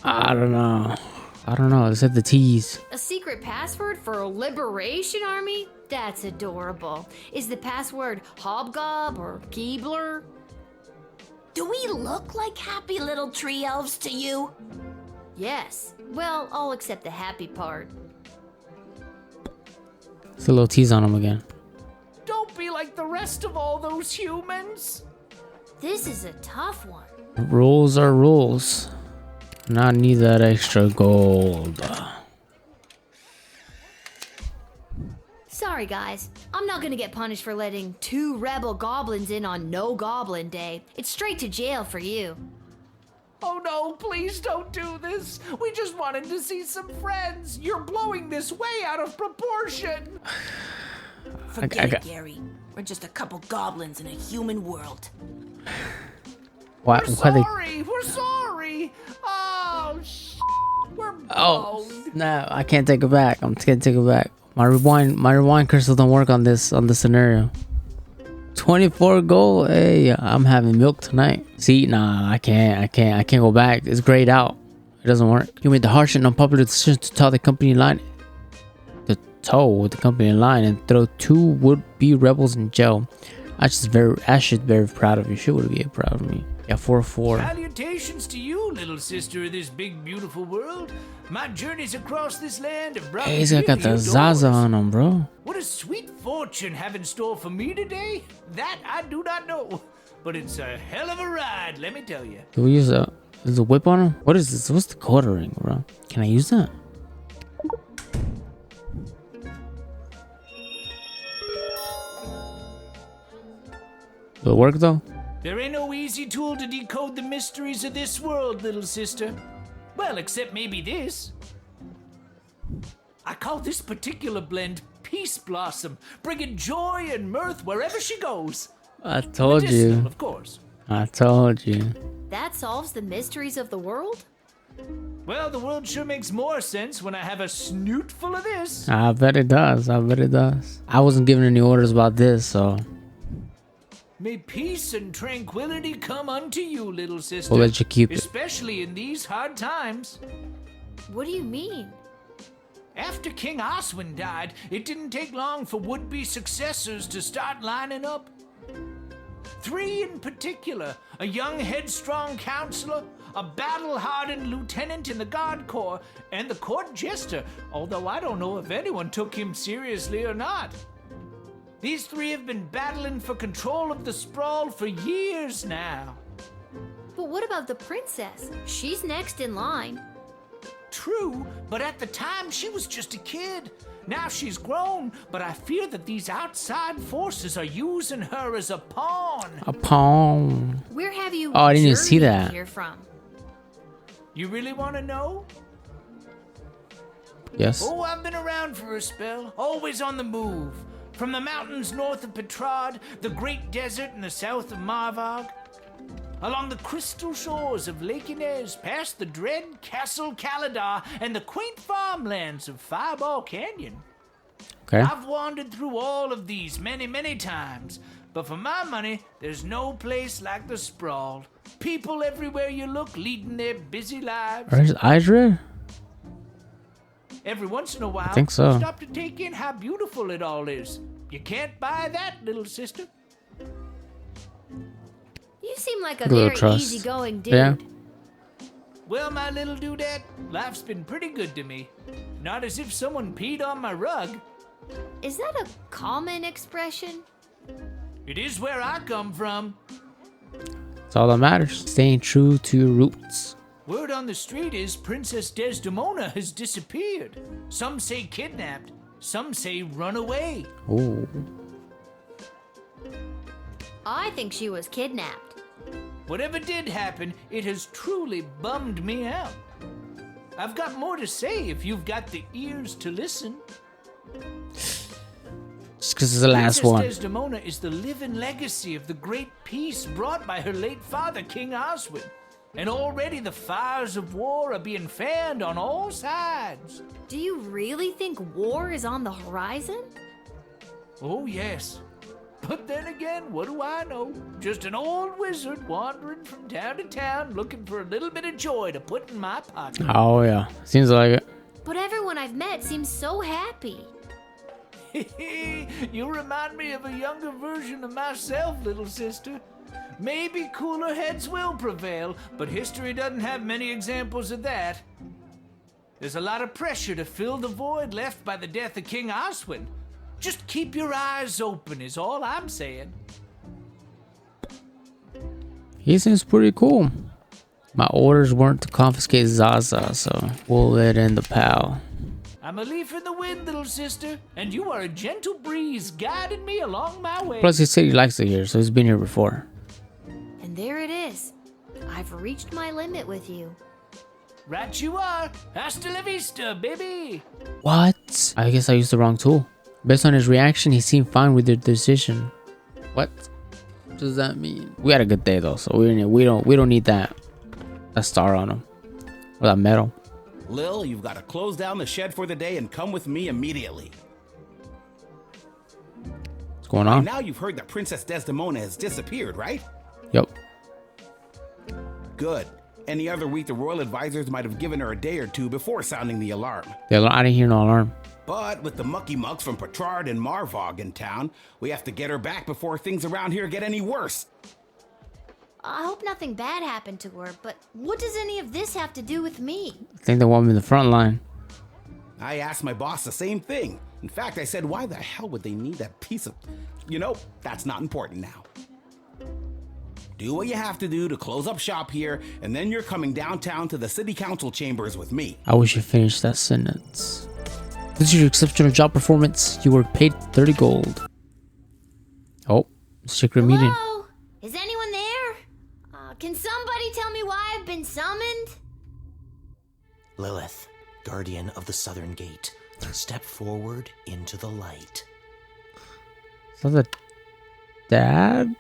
I don't know. They said the T's. A secret password for a liberation army? That's adorable. Is the password Hobgob or Keebler? Do we look like happy little tree elves to you? Yes. Well, all except the happy part. It's a little T's on him again. Don't be like the rest of all those humans. This is a tough one. Rules are rules. And I need that extra gold. Sorry, guys. I'm not gonna get punished for letting 2 rebel goblins in on No Goblin Day. It's straight to jail for you. Oh no, please don't do this. We just wanted to see some friends. You're blowing this way out of proportion. Forget it, Gary. We're just a couple goblins in a human world. Why We're sorry. Oh, we're boned. Oh, no, I can't take it back. I'm gonna take it back. My rewind crystal don't work on this scenario. 24 gold. Hey, I'm having milk tonight. See, nah, I can't go back. It's grayed out. It doesn't work. You made the harsh and unpopular decision to toe the company line. To toe with the company line and throw 2 would-be rebels in jail. Ash is very proud of you. She would be proud of me. Yeah, 4-4. Salutations to you, little sister of this big, beautiful world. My journeys across this land have brought me Hey, he's got the Zaza on him, bro. What does sweet fortune have in store for me today? That I do not know. But it's a hell of a ride, let me tell you. Do we use a whip on him? What is this? What's the quarter ring, bro? Can I use that? Will it work though? There ain't no easy tool to decode the mysteries of this world, little sister. Well, except maybe this. I call this particular blend Peace Blossom, bringing joy and mirth wherever she goes. I told Medicinal, you. Of course. I told you. That solves the mysteries of the world? Well, the world sure makes more sense when I have a snoot full of this. I bet it does. I wasn't giving any orders about this, so. May peace and tranquility come unto you, little sister. We'll let you keep it. Especially in these hard times. What do you mean? After King Oswin died, it didn't take long for would-be successors to start lining up. 3 in particular, a young headstrong counselor, a battle-hardened lieutenant in the Guard Corps, and the court jester, although I don't know if anyone took him seriously or not. These 3 have been battling for control of the sprawl for years now. But what about the princess? She's next in line. True, but at the time she was just a kid. Now she's grown, but I fear that these outside forces are using her as a pawn. A pawn. Where have you I didn't even see that. Here from? You really want to know? Yes. Oh, I've been around for a spell, always on the move. From the mountains north of Petrard, the great desert in the south of Marvog, along the crystal shores of Lake Inez, past the dread Castle Caladar, and the quaint farmlands of Fireball Canyon. Okay. I've wandered through all of these many, many times, but for my money, there's no place like the Sprawl. People everywhere you look leading their busy lives. Where's Idra? Every once in a while, think so. stop to take in how beautiful it all is. You can't buy that, little sister. You seem like a Little very trust. easygoing dude. Yeah. Well, my little dudette, life's been pretty good to me. Not as if someone peed on my rug. Is that a common expression? It is where I come from. That's all that matters. Staying true to your roots. Word on the street is Princess Desdemona has disappeared. Some say kidnapped, some say run away. Oh. I think she was kidnapped. Whatever did happen, it has truly bummed me out. I've got more to say if you've got the ears to listen. Just because it's the last Princess one. Desdemona is the living legacy of the great peace brought by her late father, King Oswin. And already the fires of war are being fanned on all sides. Do you really think war is on the horizon? Oh, yes. But then again, what do I know? Just an old wizard wandering from town to town looking for a little bit of joy to put in my pocket. Oh, yeah. Seems like it. But everyone I've met seems so happy. You remind me of a younger version of myself, little sister. Maybe cooler heads will prevail, but history doesn't have many examples of that. There's a lot of pressure to fill the void left by the death of King Oswin. Just keep your eyes open is all I'm saying. He seems pretty cool. My orders weren't to confiscate Zaza, so we'll let in the pal. I'm a leaf in the wind, little sister, and you are a gentle breeze guiding me along my way. Plus, he said he likes it here, so he's been here before. And there it is. I've reached my limit with you. Right you are. Hasta la vista, baby. What? I guess I used the wrong tool. Based on his reaction, he seemed fine with the decision. What does that mean? We had a good day though, so we don't need that star on him or that medal. Lil, you've got to close down the shed for the day and come with me immediately. What's going on? Now you've heard that Princess Desdemona has disappeared, right? Yep. Good. Any other week, the royal advisors might have given her a day or two before sounding the alarm. I didn't hear no alarm. But with the mucky mucks from Petrard and Marvog in town, we have to get her back before things around here get any worse. I hope nothing bad happened to her, but what does any of this have to do with me? I think they want me in the front line. I asked my boss the same thing. In fact, I said, why the hell would they need that piece of... You know, that's not important now. Do what you have to do to close up shop here, and then you're coming downtown to the city council chambers with me. I wish you finished that sentence. This is your exceptional job performance. You were paid 30 gold. Oh, secret meeting. Hello? Is anyone there? Can somebody tell me why I've been summoned? Lilith, guardian of the Southern Gate, step forward into the light. Is that the dad?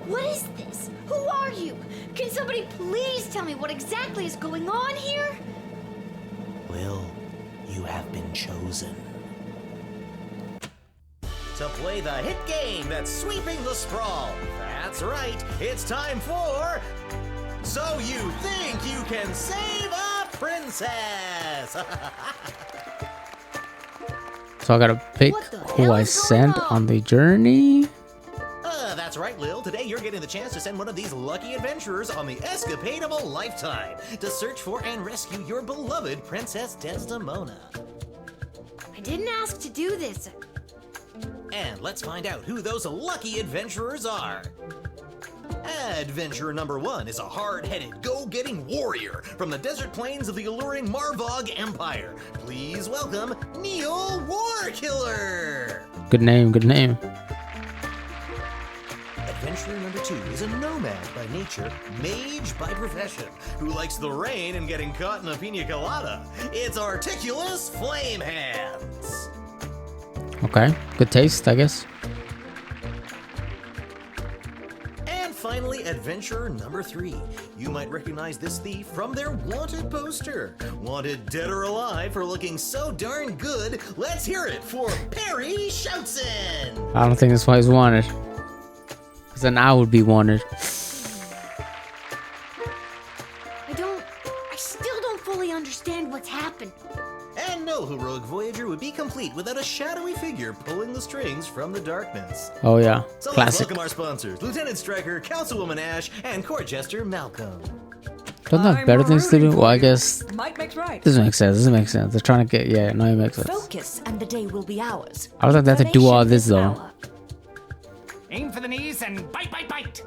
What is this? Who are you? Can somebody please tell me what exactly is going on here? Lil, you have been chosen. To play the hit game that's sweeping the sprawl. That's right, it's time for... So You Think You Can Save a Princess! So I gotta pick who I send on the journey. That's right, Lil. Today you're getting the chance to send one of these lucky adventurers on the escapade of a lifetime to search for and rescue your beloved Princess Desdemona. I didn't ask to do this. And let's find out who those lucky adventurers are. Adventurer number 1 is a hard-headed, go-getting warrior from the desert plains of the alluring Marvog Empire. Please welcome Neil Warkiller. Good name, good name. Adventurer Adventurer number 2 is a nomad by nature, mage by profession, who likes the rain and getting caught in a pina colada. It's Articulous Flame Hands. Okay, good taste, I guess. And finally, Adventurer number 3. You might recognize this thief from their wanted poster. Wanted dead or alive for looking so darn good. Let's hear it for Perry Shoutson. I don't think that's why he's wanted. Because then I would be wanted. I still don't fully understand what's happened. And no heroic voyager would be complete without a shadowy figure pulling the strings from the darkness. Oh yeah, So let's classic. welcome our sponsors, Lieutenant Stryker, Councilwoman Ash, and Court Jester Malcolm. Don't they have better things to do? Well, I guess Mike makes right. doesn't make sense. Doesn't make sense. They're trying to get, yeah, no, it makes sense. Focus, and the day will be ours. I don't think they have to do all this though. Aim for the knees and bite, bite, bite.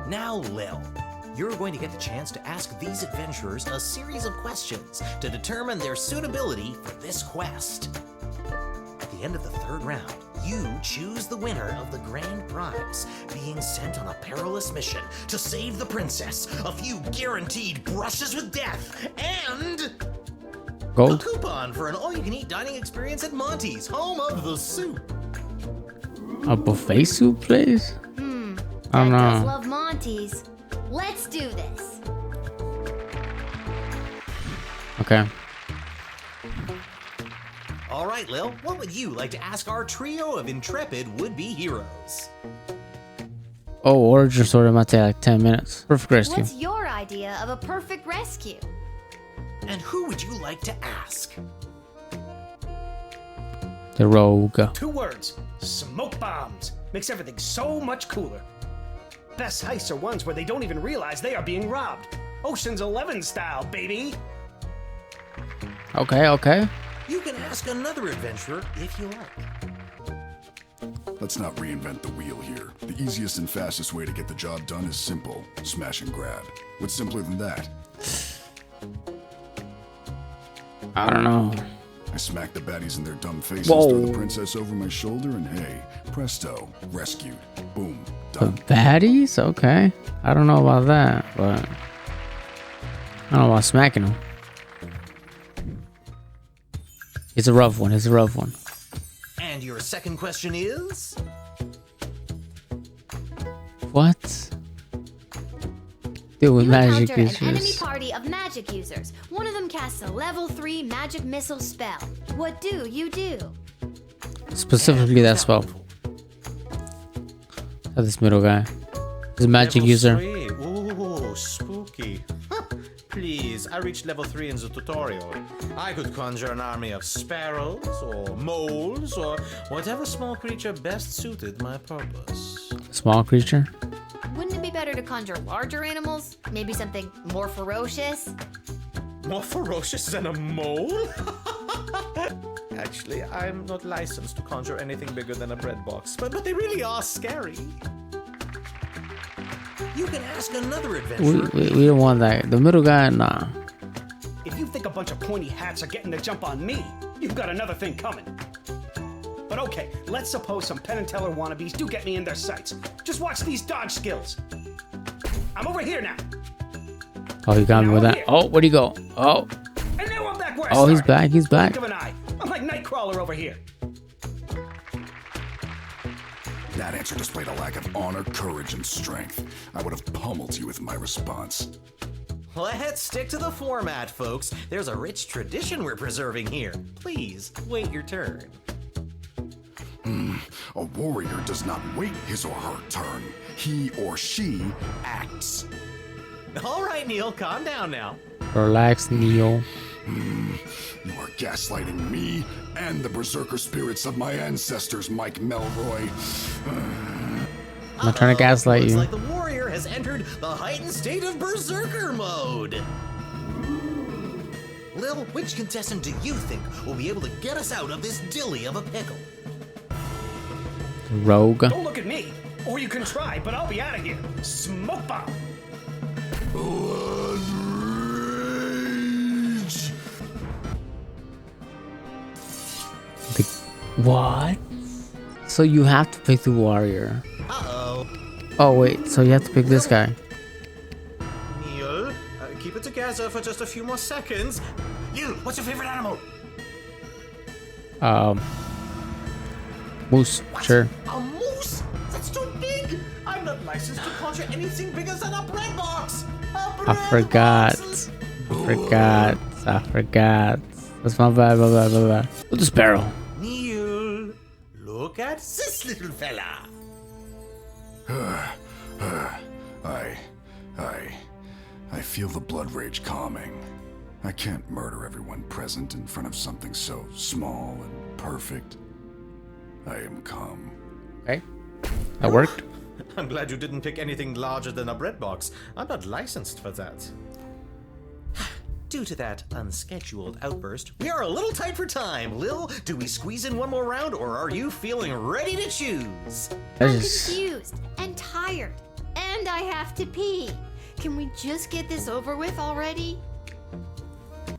Now, Lil, you're going to get the chance to ask these adventurers a series of questions to determine their suitability for this quest. At the end of the third round, you choose the winner of the grand prize, being sent on a perilous mission to save the princess, a few guaranteed brushes with death, and Gold. a coupon for an all-you-can-eat dining experience at Monty's, home of the soup. A buffet soup place? I don't Does know. love Monty's. Let's do this. Okay. All right, Lil, what would you like to ask our trio of intrepid would-be heroes? Oh, origin story might take like 10 minutes. Perfect rescue. What's your idea of a perfect rescue? And who would you like to ask? The rogue. 2 words. Smoke bombs. Makes everything so much cooler. Best heists are ones where they don't even realize they are being robbed. Ocean's 11 style, baby. Okay, okay. You can ask another adventurer if you like. Let's not reinvent the wheel here. The easiest and fastest way to get the job done is simple. Smash and grab. What's simpler than that? I don't know. I smack the baddies in their dumb faces, Whoa. throw the princess over my shoulder, and hey, presto, rescued. Boom, The done. baddies? Okay. I don't know about that, but I don't know about smacking them. It's a rough one. It's a rough one. And your second question is? What? Deal with You magic encounter an enemy issues. party of magic users. One of them casts a level 3 magic missile spell. What do you do? Specifically that spell. Oh, this middle guy. He's a magic Level user. 3. Ooh, spooky. Please, I reached level 3 in the tutorial. I could conjure an army of sparrows, or moles, or whatever small creature best suited my purpose. Small creature. Wouldn't it be better to conjure larger animals? Maybe something more ferocious? More ferocious than a mole? Actually, I'm not licensed to conjure anything bigger than a bread box, but they really are scary. You can ask another adventurer. We don't want that. The middle guy, nah. If you think a bunch of pointy hats are getting the jump on me, you've got another thing coming. But okay, let's suppose some Penn and Teller wannabes do get me in their sights. Just watch these dodge skills. I'm over here now. Oh, you got me with that. Oh, where'd he go? Oh. And now I'm back where I Oh, he's started. back. He's back. Blink of an eye. I'm like Nightcrawler over here. That answer displayed a lack of honor, courage, and strength. I would have pummeled you with my response. Let's stick to the format, folks. There's a rich tradition we're preserving here. Please, wait your turn. A warrior does not wait his or her turn. He or she acts. All right, Neil, calm down now. Relax, Neil. You are gaslighting me and the berserker spirits of my ancestors, Mike Melroy. I'm not trying to gaslight Looks you. like the warrior has entered the heightened state of berserker mode. Lil, which contestant do you think will be able to get us out of this dilly of a pickle? Rogue. Don't look at me. Or you can try, but I'll be out of here. Smoke bomb. What? So you have to pick the warrior. Uh-oh. Oh wait, so you have to pick this guy. Neil, keep it together for just a few more seconds. Neil, what's your favorite animal? Moose. Sure. A moose? That's too big. I'm not licensed to conjure anything bigger than a bread box. I forgot. That's my bad. With the sparrow. Neil, look at this little fella. I feel the blood rage calming. I can't murder everyone present in front of something so small and perfect. I am calm. Okay. That worked. I'm glad you didn't pick anything larger than a bread box. I'm not licensed for that. Due to that unscheduled outburst, we are a little tight for time. Lil, do we squeeze in one more round, or are you feeling ready to choose? I'm confused and tired, and I have to pee. Can we just get this over with already?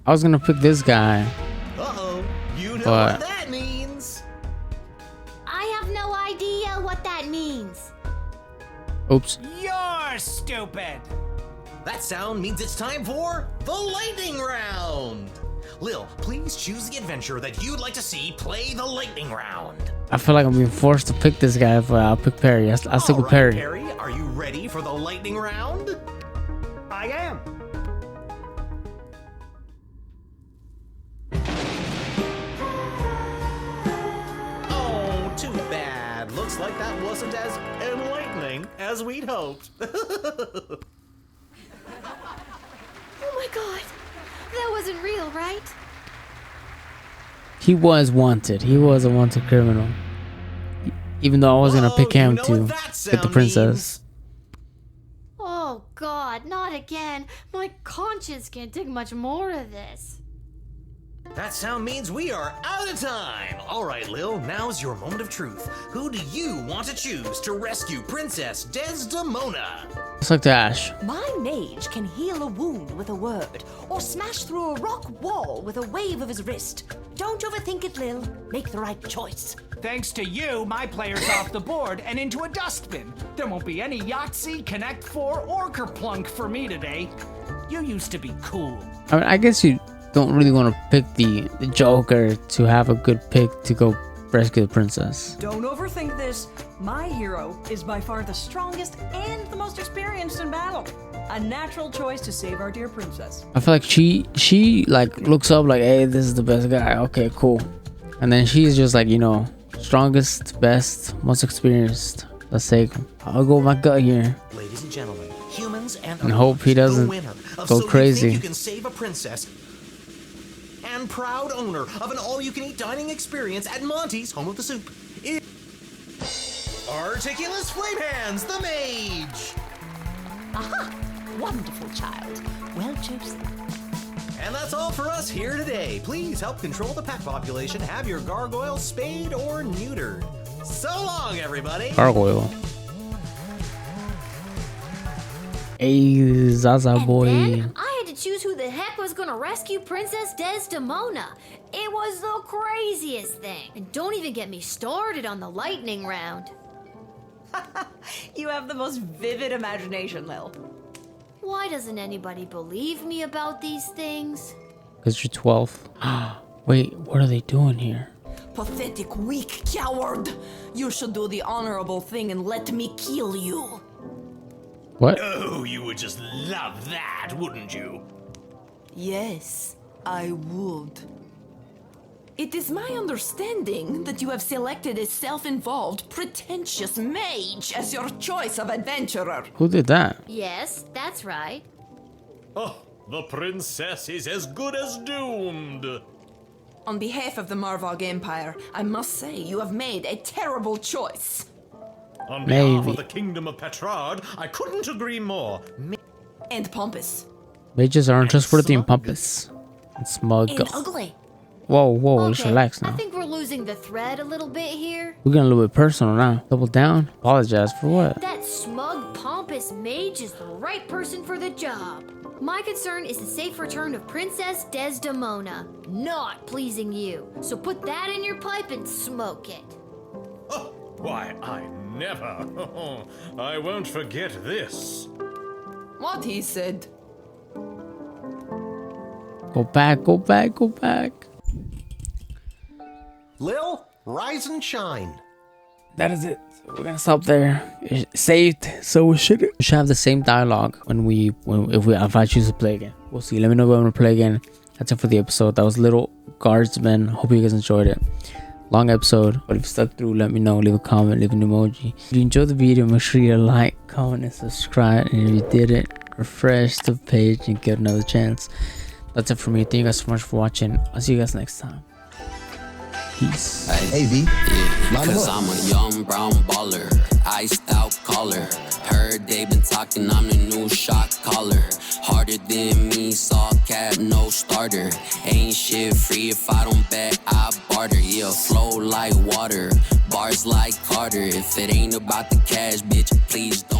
I was gonna pick this guy. Uh-oh, you know But- what that means. I have no idea what that means. Oops. You're stupid. That sound means it's time for the lightning round. Lil, please choose the adventurer that you'd like to see play the lightning round. I feel like I'm being forced to pick this guy, but I'll pick Perry. I'll stick with All right, Perry. Perry, are you ready for the lightning round? I am. Oh, too bad. Looks like that wasn't as enlightening as we'd hoped. Oh my god, that wasn't real, right? He was wanted. He was a wanted criminal. Even though I was gonna pick him to get the princess. Oh god, not again. My conscience can't take much more of this. That sound means we are out of time. All right, Lil, now's your moment of truth. Who do you want to choose to rescue Princess Desdemona? It's like the Ash. My mage can heal a wound with a word, or smash through a rock wall with a wave of his wrist. Don't overthink it, Lil. Make the right choice. Thanks to you, my player's off the board and into a dustbin. There won't be any Yahtzee, Connect 4, or Kerplunk for me today. You used to be cool. I mean, I guess you don't really want to pick the Joker to have a good pick to go rescue the princess. Don't overthink this. My hero is by far the strongest and the most experienced in battle. A natural choice to save our dear princess. I feel like she like looks up like, hey, this is the best guy. Okay, cool. And then she's just like, you know, strongest, best, most experienced. Let's take him. I'll go with my gut here. Ladies and gentlemen, humans and hope he doesn't the winner of go So crazy. You Think You Can Save a Princess and proud owner of an all-you-can-eat dining experience at Monty's Home of the Soup is Articulous Flamehands, the Mage. Aha! Wonderful child. Well chosen. And that's all for us here today. Please help control the pet population. Have your gargoyle spayed or neutered. So long, everybody. Gargoyle. Hey, Zaza boy. Then I had to choose who the heck was gonna rescue Princess Desdemona. It was the craziest thing. And don't even get me started on the lightning round. You have the most vivid imagination, Lil. Why doesn't anybody believe me about these things? Because you're 12. Wait, what are they doing here? Pathetic, weak coward. You should do the honorable thing and let me kill you. What? Oh, you would just love that, wouldn't you? Yes, I would. It is my understanding that you have selected a self-involved, pretentious mage as your choice of adventurer. Who did that? Yes, that's right. Oh, the princess is as good as doomed. On behalf of the Marvog Empire, I must say you have made a terrible choice. On behalf Maybe. of the kingdom of Petrard, I couldn't agree more. And pompous. Mages are untrustworthy and pompous. And smug. And ugly. Whoa, just relax I now. think we're losing the thread a little bit here. We're getting a little bit personal now. Double down. Apologize for what? That smug, pompous mage is the right person for the job. My concern is the safe return of Princess Desdemona, not pleasing you. So put that in your pipe and smoke it. Why, I never. I won't forget this. What he said. Go back, go back, go back. Lil, rise and shine. That is it. So we're gonna stop there. It's saved, so we should have the same dialogue if I choose to play again. We'll see. Let me know if I want to play again. That's it for the episode. That was Lil Guardsman. Hope you guys enjoyed it. Long episode, but if you stuck through, let me know. Leave a comment, leave an emoji. If you enjoyed the video, make sure you like, comment, and subscribe. And if you didn't, refresh the page and get another chance. That's it for me. Thank you guys so much for watching. I'll see you guys next time. Peace. Hey, V. Yeah, cause I'm a young brown baller, iced out collar. Heard they been talking, I'm the new shot caller. Harder than me, saw cap, no starter. Ain't shit free if I don't bet, I barter. Yeah, flow like water, bars like Carter. If it ain't about the cash, bitch, please don't.